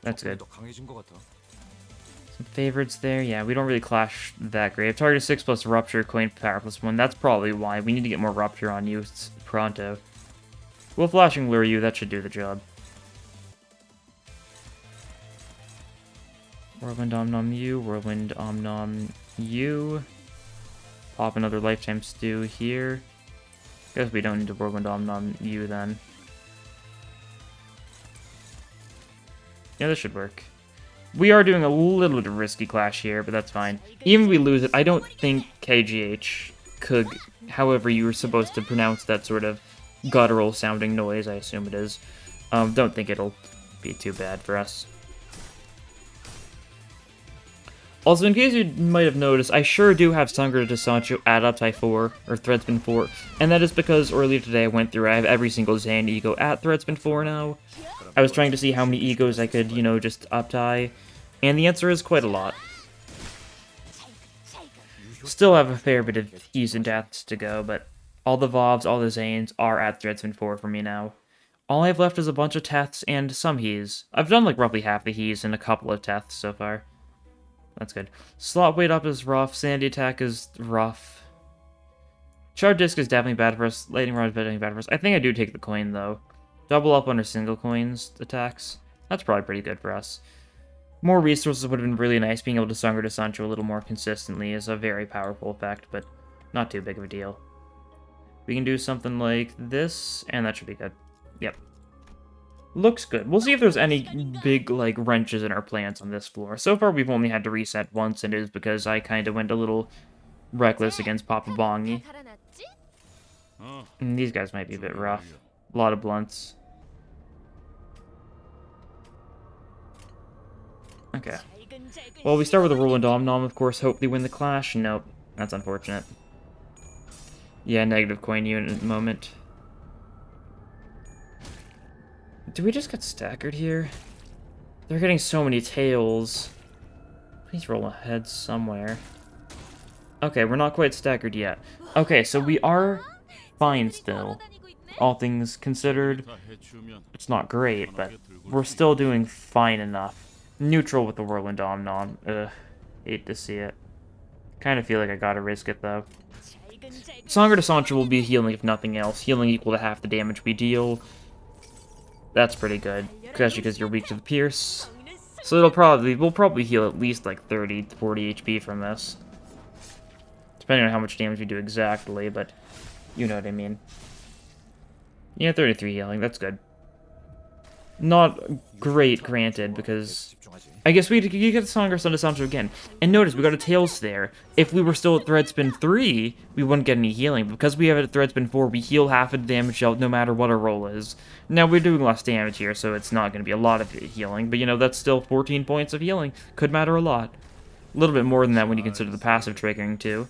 that's good. Some favorites there, yeah, we don't really clash that great. Target 6 plus Rupture, Coin Power plus 1, that's probably why. We need to get more Rupture on you pronto. We'll Flashing Lure you, that should do the job. Whirlwind Om Nom you, Whirlwind Om Nom you. Pop another Lifetime Stew here. Guess we don't need to Whirlwind Om Nom you then. Yeah, this should work. We are doing a little bit of risky clash here, but that's fine. Even if we lose it, I don't think KGH could, however you were supposed to pronounce that sort of guttural sounding noise, I assume it is. Don't think it'll be too bad for us. Also, in case you might have noticed, I sure do have Sangre de Sancho at Uptie 4, or Threadspin 4, and that is because earlier today I went through, I have every single Zan Ego at Threadspin 4 now. I was trying to see how many Egos I could, you know, just Uptie, and the answer is quite a lot. Still have a fair bit of E's and Deaths to go, but all the Vovs, all the Zanes are at Threadspin 4 for me now. All I have left is a bunch of Teths and some He's. I've done like roughly half the He's and a couple of Teths so far. That's good. Slot weight up is rough. Sandy attack is rough. Shard disc is definitely bad for us. Lightning rod is definitely bad for us. I think I do take the coin though. Double up under single coins attacks. That's probably pretty good for us. More resources would have been really nice. Being able to Sangre de Sancho a little more consistently is a very powerful effect, but not too big of a deal. We can do something like this, and that should be good. Yep. Looks good. We'll see if there's any big, like, wrenches in our plans on this floor. So far, we've only had to reset once, and it is because I kind of went a little reckless against Papa Bongi. And these guys might be a bit rough. A lot of blunts. Okay. Well, we start with a Roland Omnom, of course. Hope they win the clash. Nope. That's unfortunate. Yeah, negative coin unit at the moment. Do we just get staggered here? They're getting so many tails. Please roll ahead somewhere. Okay, we're not quite staggered yet. Okay, so we are fine still. All things considered, it's not great, but we're still doing fine enough. Neutral with the Whirlwind Omnom. Ugh, hate to see it. Kind of feel like I gotta risk it, though. Sangre de Sancho will be healing if nothing else. Healing equal to half the damage we deal. That's pretty good, especially because you're weak to the Pierce. So we'll probably heal at least like 30 to 40 HP from this. Depending on how much damage we do exactly, but you know what I mean. Yeah, 33 healing, that's good. Not great, granted, because I guess you get the Sangre de Sancho again. And notice, we got a Tails there. If we were still at Threadspin 3, we wouldn't get any healing. Because we have it at Threadspin 4, we heal half of the damage out no matter what our roll is. Now, we're doing less damage here, so it's not going to be a lot of healing. But, you know, that's still 14 points of healing. Could matter a lot. A little bit more than that when you consider the passive triggering, too.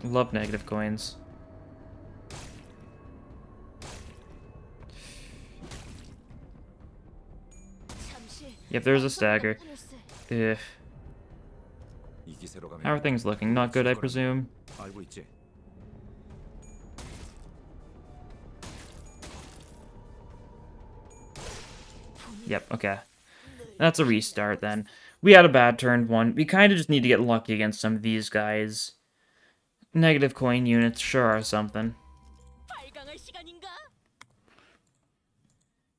Love negative coins. Yep, there's a stagger. Ugh. How are things looking? Not good, I presume? Yep, okay. That's a restart, then. We had a bad turn 1. We kind of just need to get lucky against some of these guys. Negative coin units sure are something.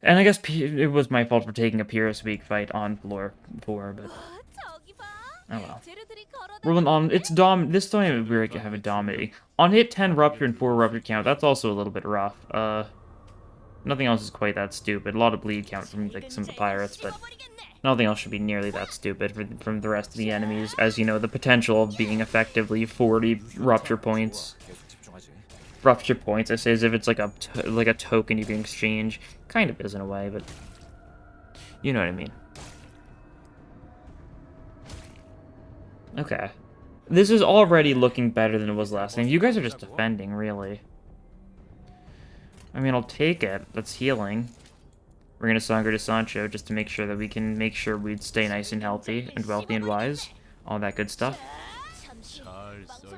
And I guess it was my fault for taking a Pyrrhus weak fight on floor 4, but... Oh well. Rolling on, this time we have it dominating. On hit 10 rupture and 4 rupture count, that's also a little bit rough. Nothing else is quite that stupid. A lot of bleed count from like, some of the pirates, but nothing else should be nearly that stupid from the rest of the enemies. As you know, the potential of being effectively 40 rupture points. Rupture points, I say, as if it's like a token you can exchange. Kind of is in a way, but you know what I mean. Okay. This is already looking better than it was last time. You guys are just defending, really. I mean, I'll take it. That's healing. We're gonna Sangre de Sancho just to make sure that we can make sure we'd stay nice and healthy and wealthy and wise. All that good stuff.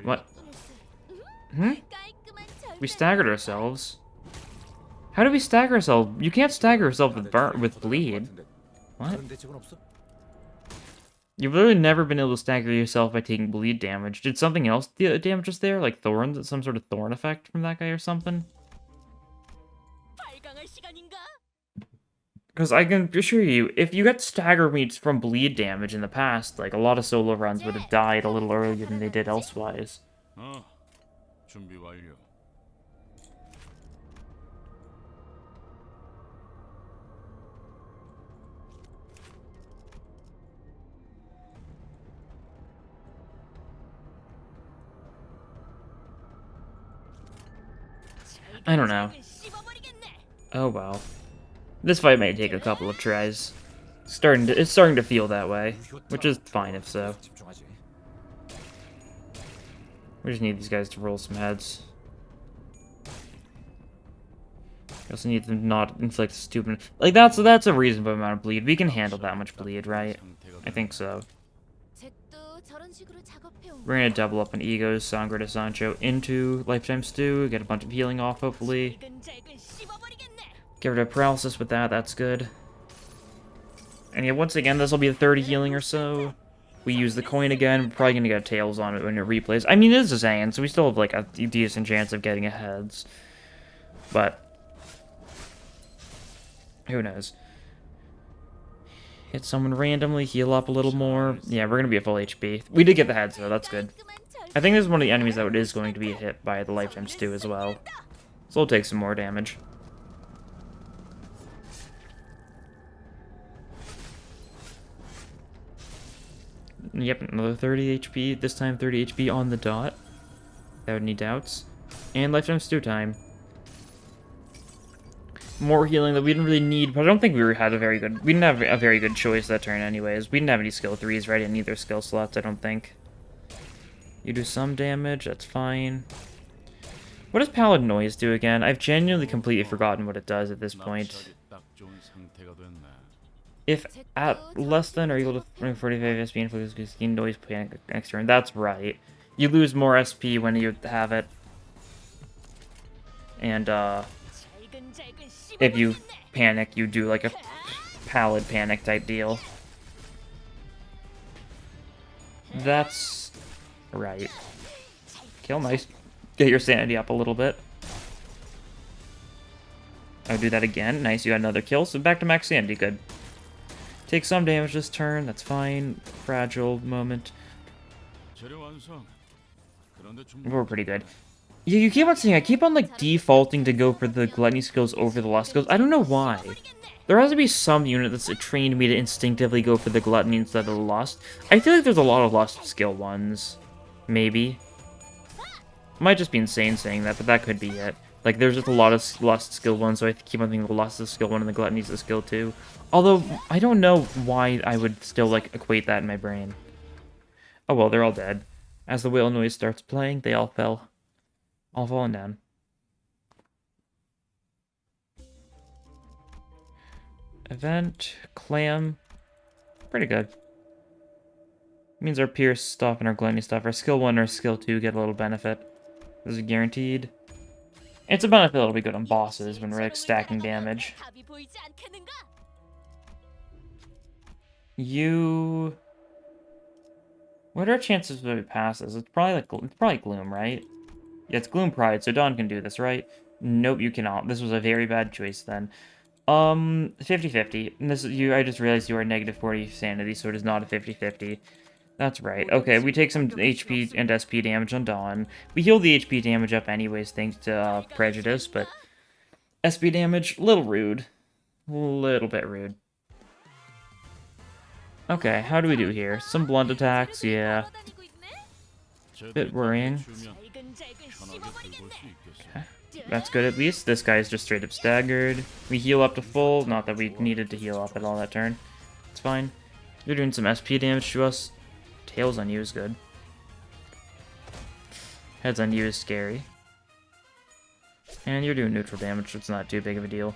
What? We staggered ourselves. How do we stagger ourselves? You can't stagger yourself with bleed. What? You've literally never been able to stagger yourself by taking bleed damage. Did something else damage us there? Like thorns? Some sort of thorn effect from that guy or something? Because I can assure you, if you got stagger meets from bleed damage in the past, like a lot of solo runs would have died a little earlier than they did elsewise. I don't know. Oh well. This fight may take a couple of tries. It's starting to feel that way, which is fine if so. We just need these guys to roll some heads. We also need them not inflict stupid... Like, that's a reasonable amount of bleed. We can handle that much bleed, right? I think so. We're gonna double up on Egos, Sangre de Sancho into Lifetime Stew, get a bunch of healing off, hopefully. Get rid of paralysis with that, that's good. And yeah, once again, this will be a 30 healing or so. We use the coin again, we're probably gonna get tails on it when it replays. I mean, it is a Zayn, so we still have like a decent chance of getting a heads. But who knows? Hit someone randomly, heal up a little more. Yeah, we're gonna be at full HP. We did get the heads though, that's good. I think this is one of the enemies that is going to be hit by the Lifetime Stew as well. So we'll take some more damage. Yep, another 30 HP, this time 30 HP on the dot. Without any doubts. And Lifetime Stew time. More healing that we didn't really need, but I don't think we had a very good... We didn't have a very good choice that turn anyways. We didn't have any skill 3s right in either skill slots, I don't think. You do some damage, that's fine. What does Pallid Noise do again? I've genuinely completely forgotten what it does at this point. If at less than or equal to 45 SP inflicts noise panic next turn, that's right. You lose more SP when you have it. And, if you panic, you do like a Pallid panic type deal. That's right. Kill, nice. Get your sanity up a little bit. I'll do that again. Nice, you got another kill, so back to max sanity, good. Take some damage this turn, that's fine. Fragile moment. We're pretty good. Yeah, you keep on saying I keep on like defaulting to go for the Gluttony skills over the Lust skills. I don't know why. There has to be some unit that's trained me to instinctively go for the Gluttony instead of the Lust. I feel like there's a lot of Lust skill ones. Maybe. Might just be insane saying that, but that could be it. Like, there's just a lot of Lust skill ones, so I keep on thinking the Lust is skill 1 and the Gluttony is the skill 2. Although, I don't know why I would still, like, equate that in my brain. Oh well, they're all dead. As the whale noise starts playing, they all fell. All falling down. Event, Clam, pretty good. Means our Pierce stuff and our Gluttony stuff, our skill 1 or skill 2 get a little benefit. This is guaranteed. It's a benefit that'll be good on bosses when we're like stacking damage. You... What are our chances that we pass this? It's probably Gloom, right? Yeah, it's Gloom Pride, so Dawn can do this, right? Nope, you cannot. This was a very bad choice then. 50-50. And this I just realized you are negative 40 sanity, so it is not a 50-50. That's right. Okay, we take some HP and SP damage on Dawn. We heal the HP damage up anyways, thanks to Prejudice, but SP damage, little rude. Little bit rude. Okay, how do we do here? Some blunt attacks, yeah. Bit worrying. Okay. That's good at least. This guy's just straight up staggered. We heal up to full, not that we needed to heal up at all that turn. It's fine. You're doing some SP damage to us. Tails on you is good. Heads on you is scary. And you're doing neutral damage, so it's not too big of a deal.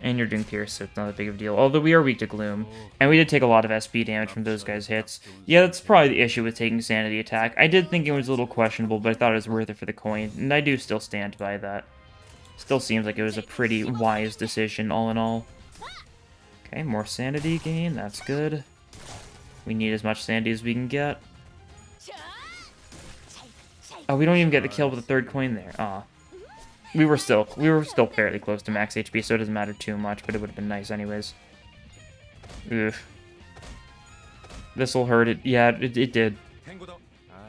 And you're doing Pierce, so it's not that big of a deal. Although we are weak to Gloom. And we did take a lot of SP damage from those guys' hits. Yeah, that's probably the issue with taking Sanity Attack. I did think it was a little questionable, but I thought it was worth it for the coin. And I do still stand by that. Still seems like it was a pretty wise decision, all in all. Okay, more Sanity gain. That's good. We need as much sanity as we can get. Oh, we don't even get the kill with the third coin there. Aw. We were still fairly close to max HP, so it doesn't matter too much, but it would have been nice anyways. Oof. This'll hurt it. Yeah, it did.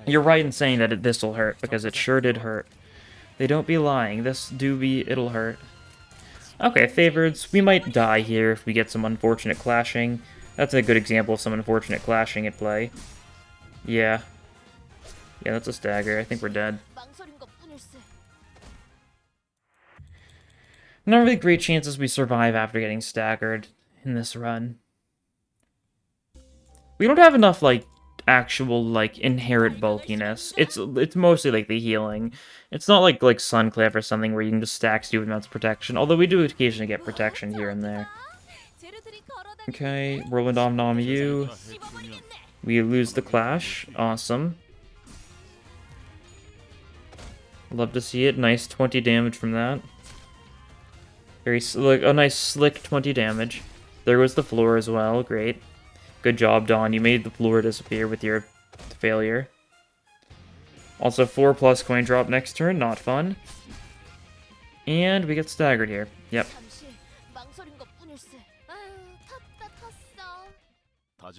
You're right in saying that this'll hurt, because it sure did hurt. They don't be lying. It'll hurt. Okay, favorites. We might die here if we get some unfortunate clashing. That's a good example of some unfortunate clashing at play. Yeah. Yeah, that's a stagger. I think we're dead. Not really great chances we survive after getting staggered in this run. We don't have enough, like, actual, like, inherent bulkiness. It's mostly, like, the healing. It's not like Suncliffe or something where you can just stack stupid amounts of protection, although we do occasionally get protection here and there. Okay, Whirlwind Nom you. We lose the clash. Awesome. Love to see it. Nice 20 damage from that. Very slick, a nice slick 20 damage. There was the floor as well. Great. Good job, Dawn. You made the floor disappear with your failure. Also, 4+ coin drop next turn. Not fun. And we get staggered here. Yep.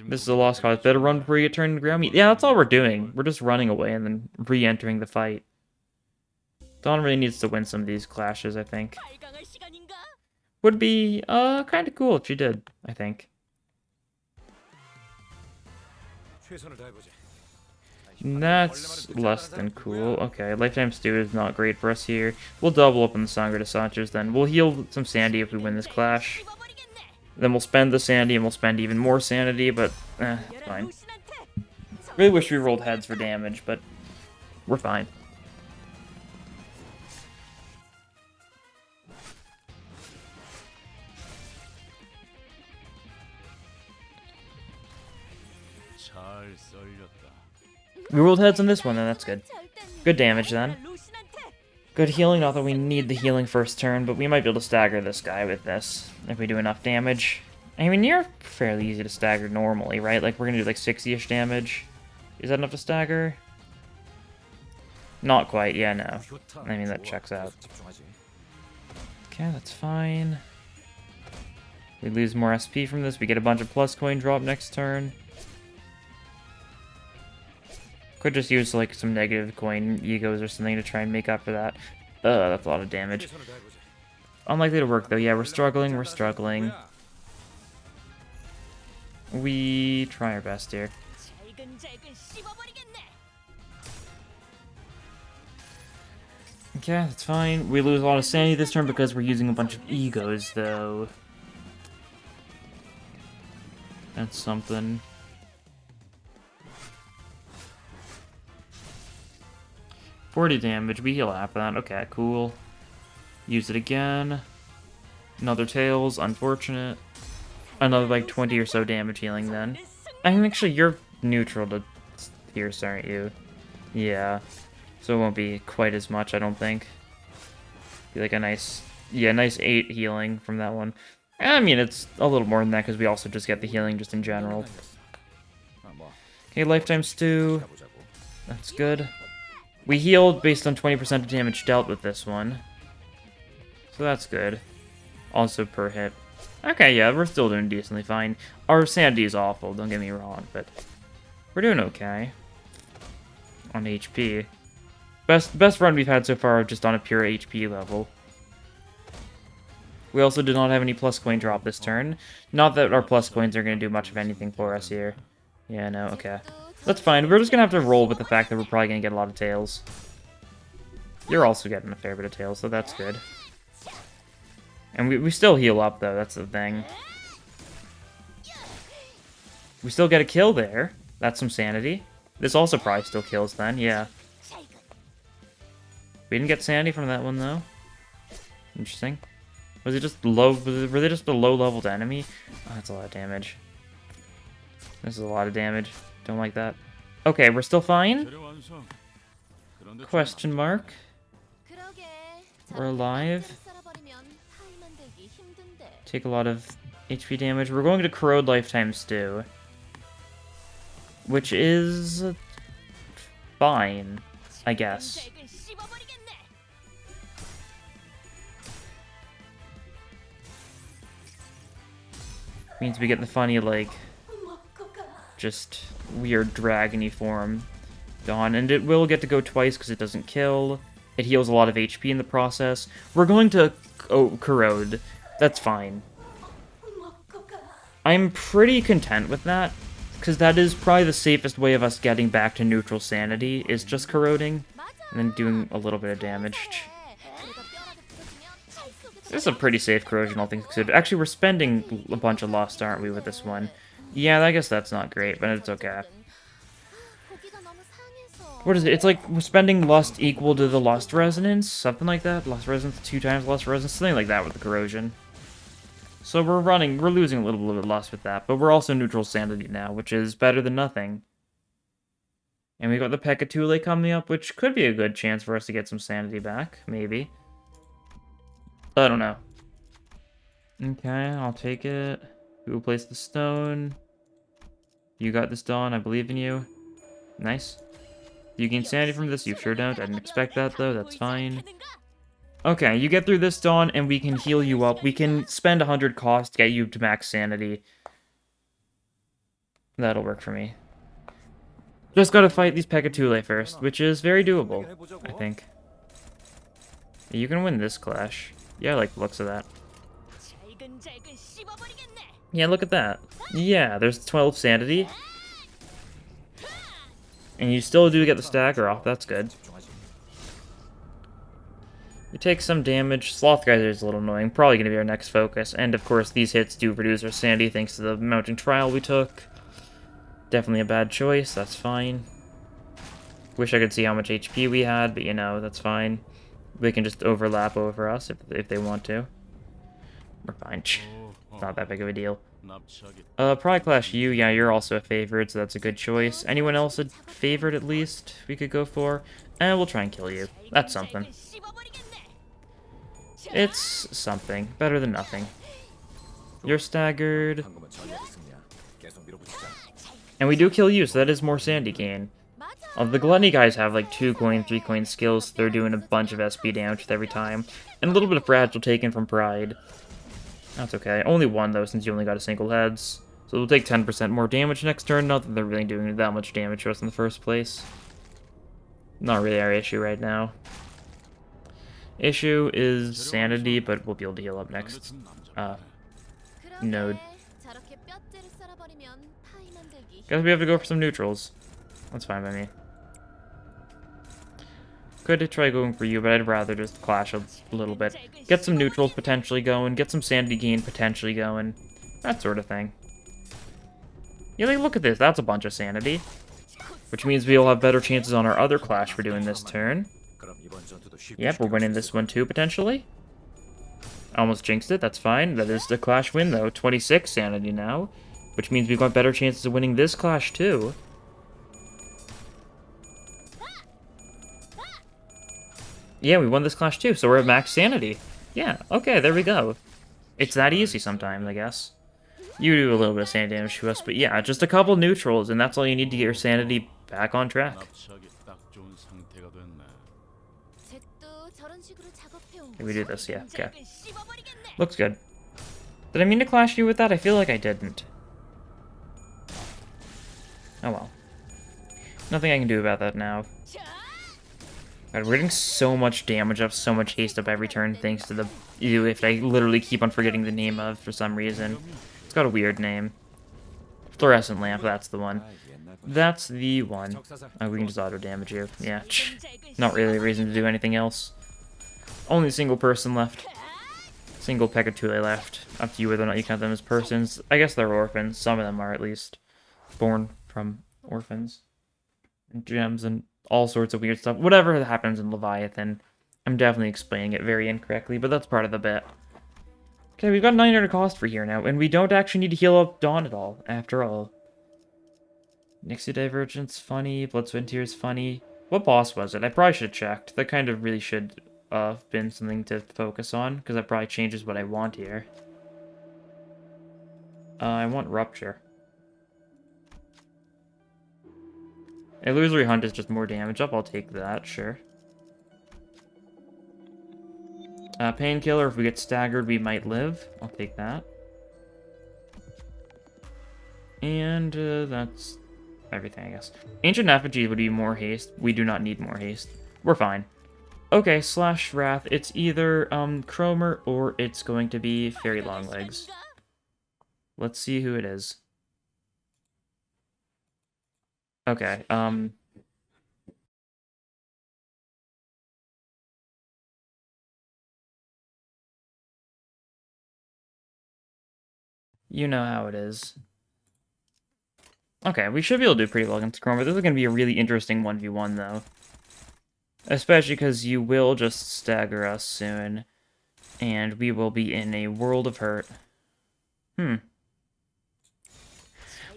This is a lost cause. Better run before you get turned to ground meat. Yeah, that's all we're doing. We're just running away and then re-entering the fight. Dawn really needs to win some of these clashes, I think. Would be kind of cool if she did, I think. That's less than cool. Okay, Lifetime Stew is not great for us here. We'll double up on the Sangre de Sanchez then. We'll heal some sanity if we win this clash. Then we'll spend the sanity and we'll spend even more sanity, but fine. Really wish we rolled heads for damage, but we're fine. We rolled heads on this one, then that's good. Good damage, then. Good healing, not that we need the healing first turn, but we might be able to stagger this guy with this, if we do enough damage. I mean, you're fairly easy to stagger normally, right? Like, we're gonna do like 60-ish damage. Is that enough to stagger? Not quite, yeah, no. I mean, that checks out. Okay, that's fine. We lose more SP from this, we get a bunch of plus coin drop next turn. Could just use, like, some negative coin egos or something to try and make up for that. That's a lot of damage. Unlikely to work, though. Yeah, we're struggling, we're struggling. We try our best here. Okay, that's fine. We lose a lot of sanity this turn because we're using a bunch of egos, though. That's something. $40 damage, we heal after that. Okay, cool. Use it again. Another Tails, unfortunate. Another like 20 or so damage healing then. I mean, actually, you're neutral to Pierce, aren't you? Yeah. So it won't be quite as much, I don't think. Be like a nice, yeah, nice 8 healing from that one. I mean, it's a little more than that because we also just get the healing just in general. Okay, Lifetime Stew. That's good. We healed based on 20% of damage dealt with this one. So that's good. Also per hit. Okay, yeah, we're still doing decently fine. Our sanity is awful, don't get me wrong, but we're doing okay. On HP. Best run we've had so far just on a pure HP level. We also did not have any plus coin drop this turn. Not that our plus coins are going to do much of anything for us here. Yeah, no, okay. That's fine. We're just going to have to roll with the fact that we're probably going to get a lot of tails. You're also getting a fair bit of tails, so that's good. And we still heal up, though. That's the thing. We still get a kill there. That's some sanity. This also probably still kills then, yeah. We didn't get sanity from that one, though. Interesting. Was it just low? Were they just a low-leveled enemy? Oh, that's a lot of damage. This is a lot of damage. Don't like that. Okay, we're still fine? Question mark. We're alive. Take a lot of HP damage. We're going to Corrode Lifetime Stew. Which is fine, I guess. Means we get the funny, like, just weird dragony form Dawn, and it will get to go twice because it doesn't kill. It heals a lot of HP in the process. We're going to Corrode. That's fine. I'm pretty content with that, because that is probably the safest way of us getting back to neutral sanity, is just corroding, and then doing a little bit of damage. This is a pretty safe corrosion, all things considered. Actually, we're spending a bunch of Lust, aren't we, with this one? Yeah, I guess that's not great, but it's okay. What is it? It's like we're spending Lust equal to the Lust Resonance? Something like that? Lust Resonance 2 times Lust Resonance? Something like that with the corrosion. So we're losing a little bit less with that, but we're also neutral sanity now, which is better than nothing. And we got the Pekatule coming up, which could be a good chance for us to get some sanity back, maybe. I don't know. Okay, I'll take it. We will place the stone. You got this, Dawn. I believe in you. Nice. You gain sanity from this? You sure don't. I didn't expect that, though. That's fine. Okay, you get through this, Dawn, and we can heal you up. We can spend 100 cost to get you to max sanity. That'll work for me. Just gotta fight these Pekatule first, which is very doable, I think. You can win this clash. Yeah, I like the looks of that. Yeah, look at that. Yeah, there's 12 sanity. And you still do get the stagger off, that's good. You take some damage. Sloth Geyser is a little annoying, probably going to be our next focus. And of course, these hits do reduce our sanity thanks to the mounting trial we took. Definitely a bad choice, that's fine. Wish I could see how much HP we had, but you know, that's fine. They can just overlap over us if they want to. We're fine. It's not that big of a deal. Probably Clash you. Yeah, you're also a favorite, so that's a good choice. Anyone else a favorite at least we could go for? And we'll try and kill you. That's something. It's something. Better than nothing. You're staggered. And we do kill you, so that is more sanity gain. The Gluttony guys have like 2 coin, 3 coin skills, so they're doing a bunch of SP damage with every time. And a little bit of fragile taken from Pride. That's okay. Only 1 though, since you only got a single heads. So we'll take 10% more damage next turn, not that they're really doing that much damage to us in the first place. Not really our issue right now. Issue is sanity, but we'll be able to heal up next node. Guess we have to go for some neutrals. That's fine by me. Could try going for you, but I'd rather just clash a little bit. Get some neutrals potentially going, get some sanity gain potentially going. That sort of thing. Yeah, like, look at this. That's a bunch of sanity. Which means we'll have better chances on our other clash we're doing this turn. Yep, we're winning this one too, potentially. Almost jinxed it, that's fine. That is the clash win, though. 26 sanity now. Which means we've got better chances of winning this clash, too. Yeah, we won this clash, too, so we're at max sanity. Yeah, okay, there we go. It's that easy sometimes, I guess. You do a little bit of sanity damage to us, but yeah, just a couple neutrals, and that's all you need to get your sanity back on track. Can we do this? Yeah, okay. Looks good. Did I mean to clash you with that? I feel like I didn't. Oh well. Nothing I can do about that now. God, we're getting so much damage up, so much haste up every turn thanks to the... If I literally keep on forgetting the name of for some reason. It's got a weird name. Fluorescent Lamp, that's the one. That's the one. Oh, we can just auto-damage you. Yeah. Not really a reason to do anything else. Only a single person left. Single Pekatule left. Up to you whether or not you count them as persons. I guess they're orphans. Some of them are, at least. Born from orphans. And gems and all sorts of weird stuff. Whatever happens in Leviathan. I'm definitely explaining it very incorrectly, but that's part of the bit. Okay, we've got 900 cost for here now, and we don't actually need to heal up Dawn at all, after all. Nixie Divergence, funny. Blood, Sweat, and Tears, funny. What boss was it? I probably should have checked. That kind of really should have been something to focus on, because that probably changes what I want here. I want Rupture. Illusory Hunt is just more damage up. I'll take that, sure. Painkiller, if we get staggered, we might live. I'll take that. And that's everything, I guess. Ancient Effigy would be more haste. We do not need more haste. We're fine. Okay, slash Wrath. It's either Chromer or it's going to be Fairy Longlegs. Let's see who it is. Okay, you know how it is. Okay, we should be able to do pretty well against Chromer. This is going to be a really interesting 1v1, though. Especially because you will just stagger us soon. And we will be in a world of hurt. Hmm.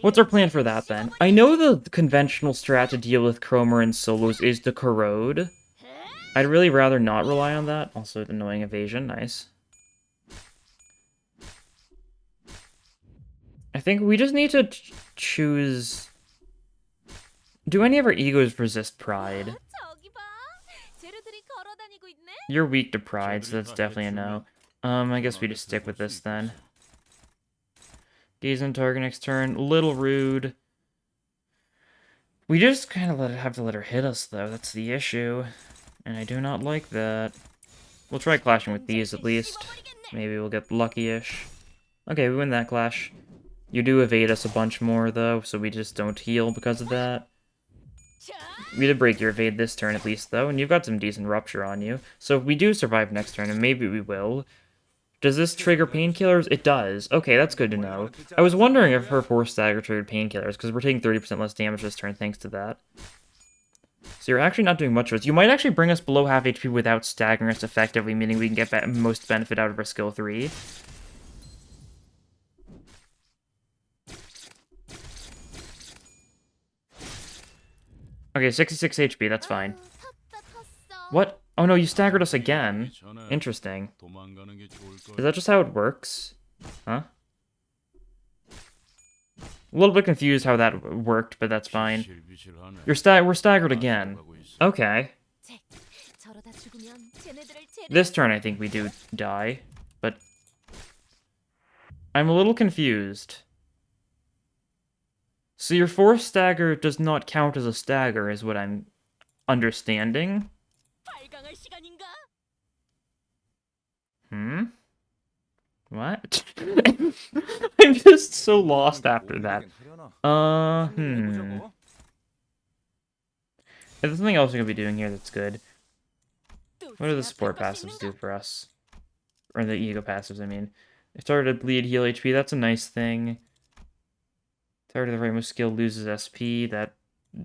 What's our plan for that, then? I know the conventional strat to deal with Chromer and solos is to corrode. I'd really rather not rely on that. Also, annoying evasion. Nice. I think we just need to choose... Do any of our egos resist pride? You're weak to pride, so that's definitely a no. I guess we just stick with this then. Gaze on target next turn. Little rude. We just kind of have to let her hit us, though. That's the issue. And I do not like that. We'll try clashing with these, at least. Maybe we'll get lucky-ish. Okay, we win that clash. You do evade us a bunch more, though, so we just don't heal because of that. We did break your evade this turn, at least, though, and you've got some decent rupture on you. So if we do survive next turn, and maybe we will... Does this trigger painkillers? It does. Okay, that's good to know. I was wondering if her Force Stagger triggered painkillers, because we're taking 30% less damage this turn thanks to that. So you're actually not doing much of it. You might actually bring us below half HP without staggering us effectively, meaning we can get most benefit out of our skill 3. Okay, 66 HP, that's fine. What? Oh no, you staggered us again. Interesting. Is that just how it works? Huh? A little bit confused how that worked, but that's fine. We're staggered again. Okay. This turn I think we do die, but... I'm a little confused. So your Force Stagger does not count as a stagger, is what I'm understanding. Hmm? What? I'm just so lost after that. There's something else we're gonna be doing here that's good. What do the support passives do for us? Or the ego passives, I mean. If started to bleed, heal HP, that's a nice thing. Target of the Rainbow skill loses SP, that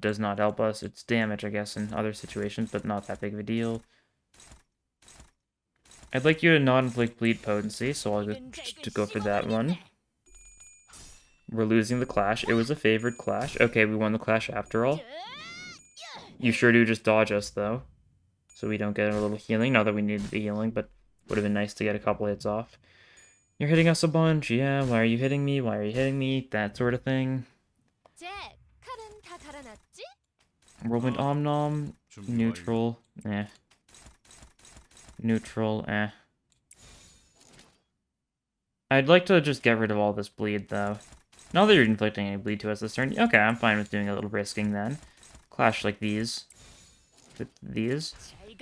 does not help us. It's damage, I guess, in other situations, but not that big of a deal. I'd like you to not inflict bleed potency, so I'll go for that one. We're losing the clash. It was a favored clash. Okay, we won the clash after all. You sure do just dodge us, though. So we don't get a little healing. Not that we needed the healing, but would have been nice to get a couple hits off. You're hitting us a bunch. Yeah, why are you hitting me? Why are you hitting me? That sort of thing. Whirlwind Omnom. Neutral. Eh. Neutral. Eh. I'd like to just get rid of all this bleed, though. Not that you're inflicting any bleed to us this turn. Okay, I'm fine with doing a little risking, then. Clash like these. With these.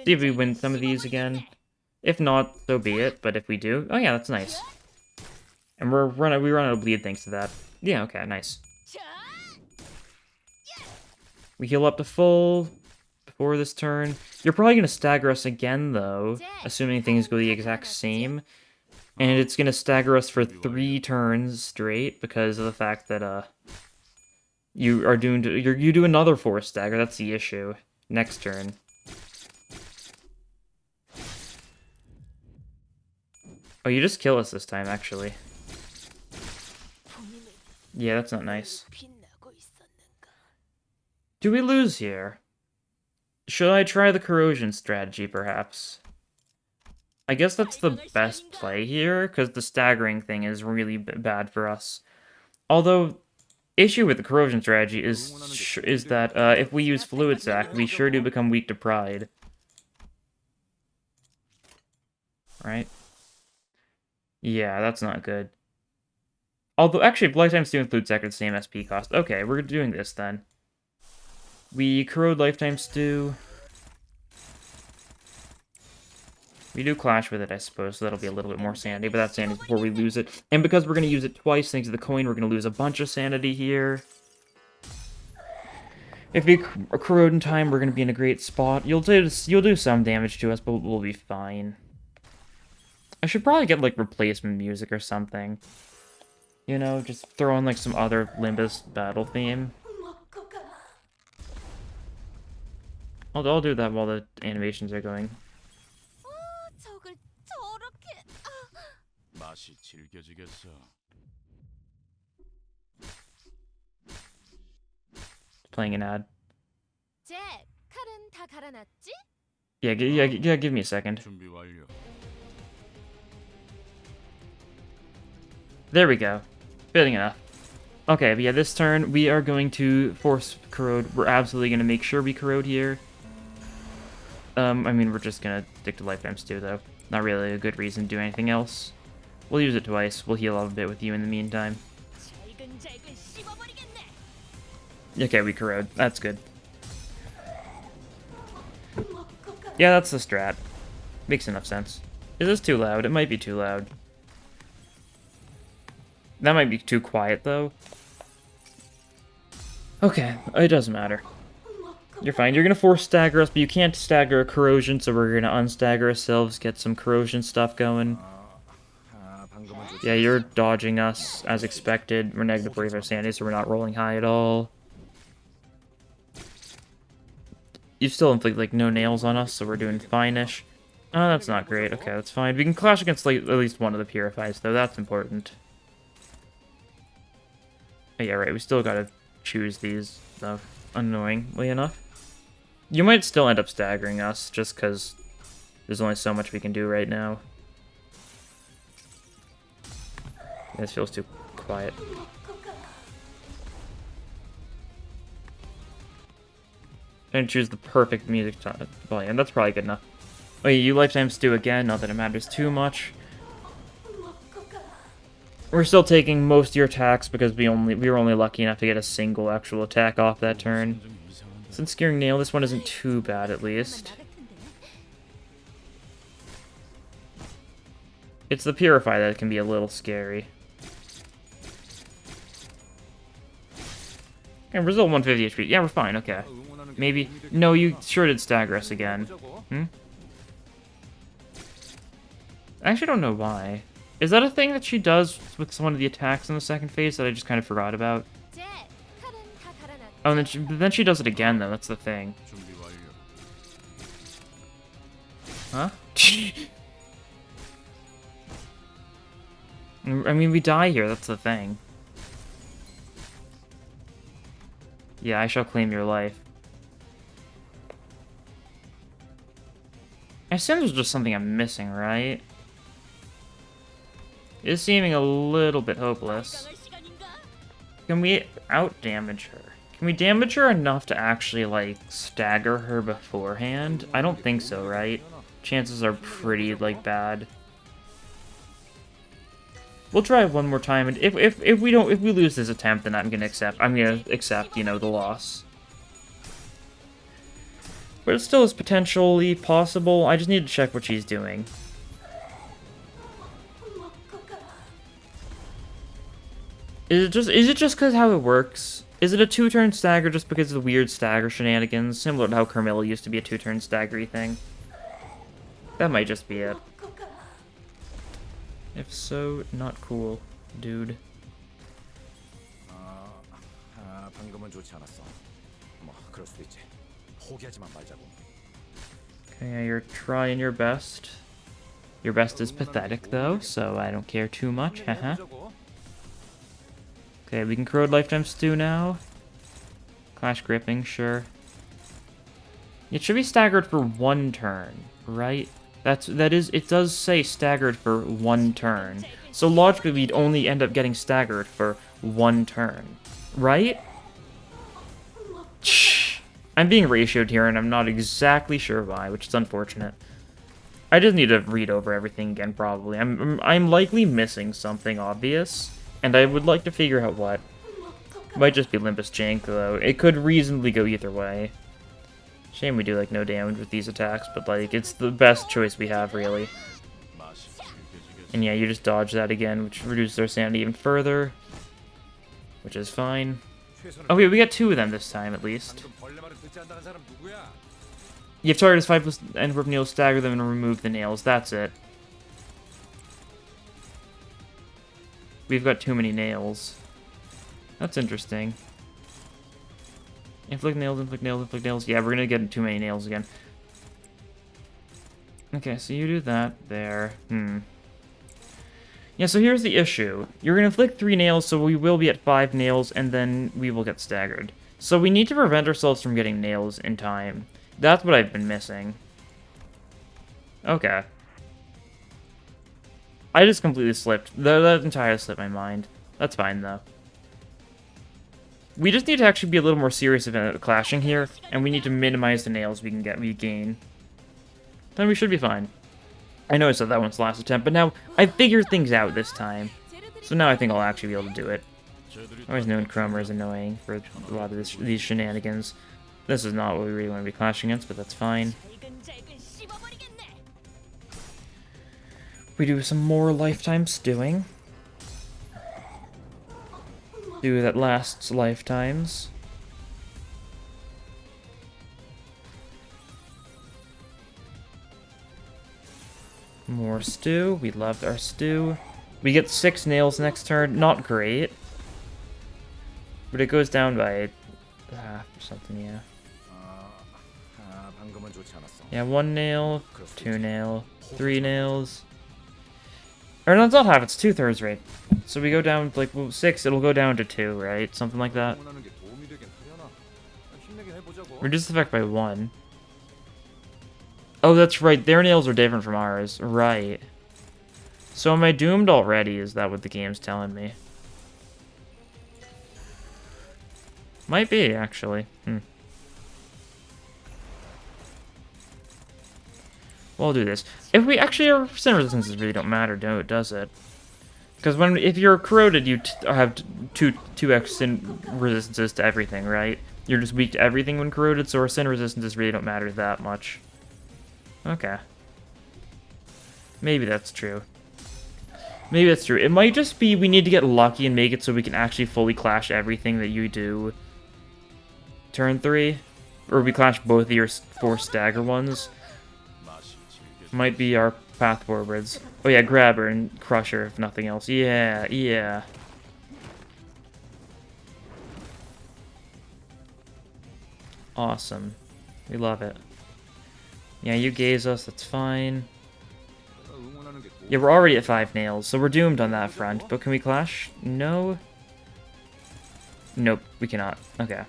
See if we win some of these again. If not, so be it. But if we do... Oh yeah, that's nice. And we run out of bleed thanks to that. Yeah, okay, nice. We heal up to full before this turn. You're probably going to stagger us again, though, assuming things go the exact same. And it's going to stagger us for 3 turns straight because of the fact that you do another Force Stagger. That's the issue. Next turn. Oh, you just kill us this time, actually. Yeah, that's not nice. Do we lose here? Should I try the corrosion strategy, perhaps? I guess that's the best play here, because the staggering thing is really bad for us. Although, issue with the corrosion strategy is that if we use Fluid Sac, we sure do become weak to Pride. Right? Yeah, that's not good. Although, actually, Lifetime Stew and Fluid Sac are the same SP cost. Okay, we're doing this then. We corrode Lifetime Stew. We do clash with it, I suppose, so that'll be a little bit more sanity, but that's sanity before we lose it. And because we're going to use it twice thanks to the coin, we're going to lose a bunch of sanity here. If we corrode in time, we're going to be in a great spot. You'll do some damage to us, but we'll be fine. I should probably get, like, replacement music or something. You know, just throw in, like, some other Limbus battle theme. I'll do that while the animations are going. playing an ad. Yeah, give me a second. There we go. Fitting enough. Okay, but yeah, this turn we are going to force corrode. We're absolutely going to make sure we corrode here. I mean, we're just going to stick to lifetime stew, though. Not really a good reason to do anything else. We'll use it twice. We'll heal up a bit with you in the meantime. Okay, we corrode. That's good. Yeah, that's the strat. Makes enough sense. Is this too loud? It might be too loud. That might be too quiet, though. Okay, it doesn't matter. You're fine. You're gonna force stagger us, but you can't stagger a corrosion, so we're gonna unstagger ourselves, get some corrosion stuff going. Yeah, you're dodging us, as expected. We're negative 45 sanity, so we're not rolling high at all. You still inflict, like, no nails on us, so we're doing fine-ish. Oh, that's not great. Okay, that's fine. We can clash against, like, at least one of the Purifies, though. That's important. Oh, yeah, right. We still gotta choose these, though, annoyingly enough. You might still end up staggering us, just because there's only so much we can do right now. This feels too quiet. And choose the perfect music volume. That's probably good enough. Oh yeah, you lifetime stew again, not that it matters too much. We're still taking most of your attacks because we were only lucky enough to get a single actual attack off that turn. Since Searing Nail, this one isn't too bad at least. It's the Purify that can be a little scary. And Brazil 150 HP. Yeah, we're fine, okay. Maybe. No, you sure did stagger us again. Hmm? I actually don't know why. Is that a thing that she does with one of the attacks in the second phase that I just kind of forgot about? Oh, and then she does it again, though. That's the thing. Huh? I mean, we die here. That's the thing. Yeah, I shall claim your life. I assume there's just something I'm missing, right? It's seeming a little bit hopeless. Can we out-damage her? Can we damage her enough to actually, like, stagger her beforehand? I don't think so, right? Chances are pretty, like, bad. We'll try one more time, and if we lose this attempt, then I'm gonna accept, you know, the loss. But it still is potentially possible. I just need to check what she's doing. Is it just because how it works? Is it a 2-turn stagger just because of the weird stagger shenanigans, similar to how Carmilla used to be a 2-turn staggery thing? That might just be it. If so, not cool, dude. Okay, you're trying your best. Your best is pathetic, though, so I don't care too much, haha. Okay, we can corrode lifetime stew now. Clash gripping, sure. It should be staggered for 1 turn, right? It does say staggered for 1 turn. So logically we'd only end up getting staggered for 1 turn, right? I'm being ratioed here and I'm not exactly sure why, which is unfortunate. I just need to read over everything again, probably. I'm likely missing something obvious, and I would like to figure out what. Might just be Limbus jank, though. It could reasonably go either way. Shame we do, like, no damage with these attacks, but, like, it's the best choice we have, really. And yeah, you just dodge that again, which reduces our sanity even further. Which is fine. Okay, we got 2 of them this time, at least. You have target as 5 plus end of nails, stagger them, and remove the nails. That's it. We've got too many nails. That's interesting. Inflict nails, inflict nails, inflict nails. Yeah, we're gonna get too many nails again. Okay, so you do that there. Yeah, so here's the issue. You're gonna inflict 3 nails, so we will be at 5 nails, and then we will get staggered. So we need to prevent ourselves from getting nails in time. That's what I've been missing. Okay. I just completely slipped. That entirely slipped my mind. That's fine, though. We just need to actually be a little more serious about clashing here, and we need to minimize the nails we gain. Then we should be fine. I know I said that once last attempt, but now I figured things out this time. So now I think I'll actually be able to do it. I always known Chromer is annoying for a lot of these shenanigans. This is not what we really want to be clashing against, but that's fine. We do some more lifetime stewing. Stew that lasts lifetimes. More stew. We loved our stew. We get 6 nails next turn. Not great. But it goes down by half or something, yeah. Yeah, 1 nail, 2 nail, 3 nails. Or no, it's not half, it's 2/3 rate. So we go down, like, 6, it'll go down to 2, right? Something like that. Reduce the effect by 1. Oh, that's right, their nails are different from ours. Right. So am I doomed already? Is that what the game's telling me? Might be, actually. We'll do this. If we actually, our percent resistances really don't matter, does it? Because if you're corroded, you have 2x sin resistances to everything, right? You're just weak to everything when corroded, so our sin resistances really don't matter that much. Okay. Maybe that's true. Maybe that's true. It might just be we need to get lucky and make it so we can actually fully clash everything that you do turn 3. Or we clash both of your 4 stagger ones. Might be our path forwards. Oh yeah, grabber and crusher if nothing else. Yeah, yeah. Awesome. We love it. Yeah, you gaze us, that's fine. Yeah, we're already at 5 nails, so we're doomed on that front. But can we clash? No. Nope, we cannot. Okay.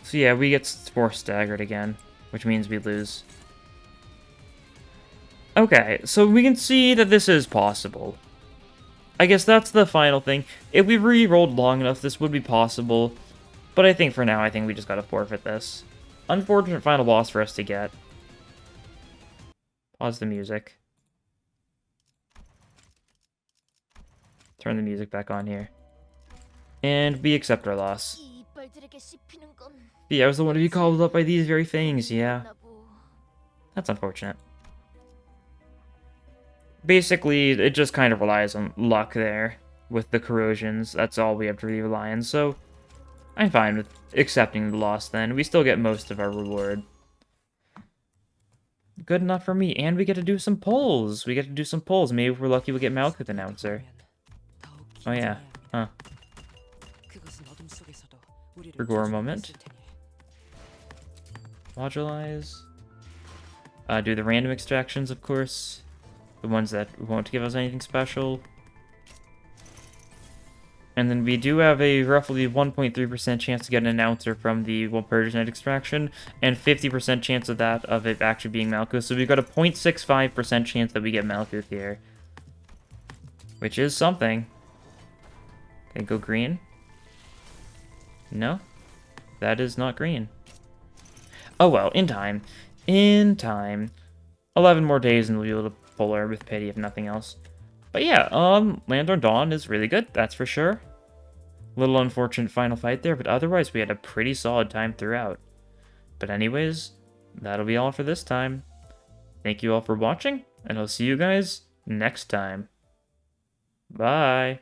So yeah, we get 4 staggered again, which means we lose. Okay, so we can see that this is possible. I guess that's the final thing. If we re-rolled long enough, this would be possible. But I think for now, I think we just gotta forfeit this. Unfortunate final boss for us to get. Pause the music. Turn the music back on here. And we accept our loss. Yeah, I was the one to be called up by these very things, yeah. That's unfortunate. Basically, it just kind of relies on luck there with the corrosions. That's all we have to really rely on, so I'm fine with accepting the loss then. We still get most of our reward. Good enough for me, and we get to do some polls. We get to do some polls. Maybe if we're lucky, we'll get Malkuth Announcer. Oh yeah, huh. Rigor moment. Modulize. Do the random extractions, of course. The ones that won't give us anything special. And then we do have a roughly 1.3% chance to get an announcer from the Persian extraction, and 50% chance of that of it actually being Malkuth. So we've got a 0.65% chance that we get Malkuth here. Which is something. Okay, go green. No? That is not green. Oh well, in time. In time. 11 more days and we'll be able to pull her with pity if nothing else. But yeah, Landor Dawn is really good, that's for sure. Little unfortunate final fight there, but otherwise we had a pretty solid time throughout. But anyways, that'll be all for this time. Thank you all for watching, and I'll see you guys next time. Bye!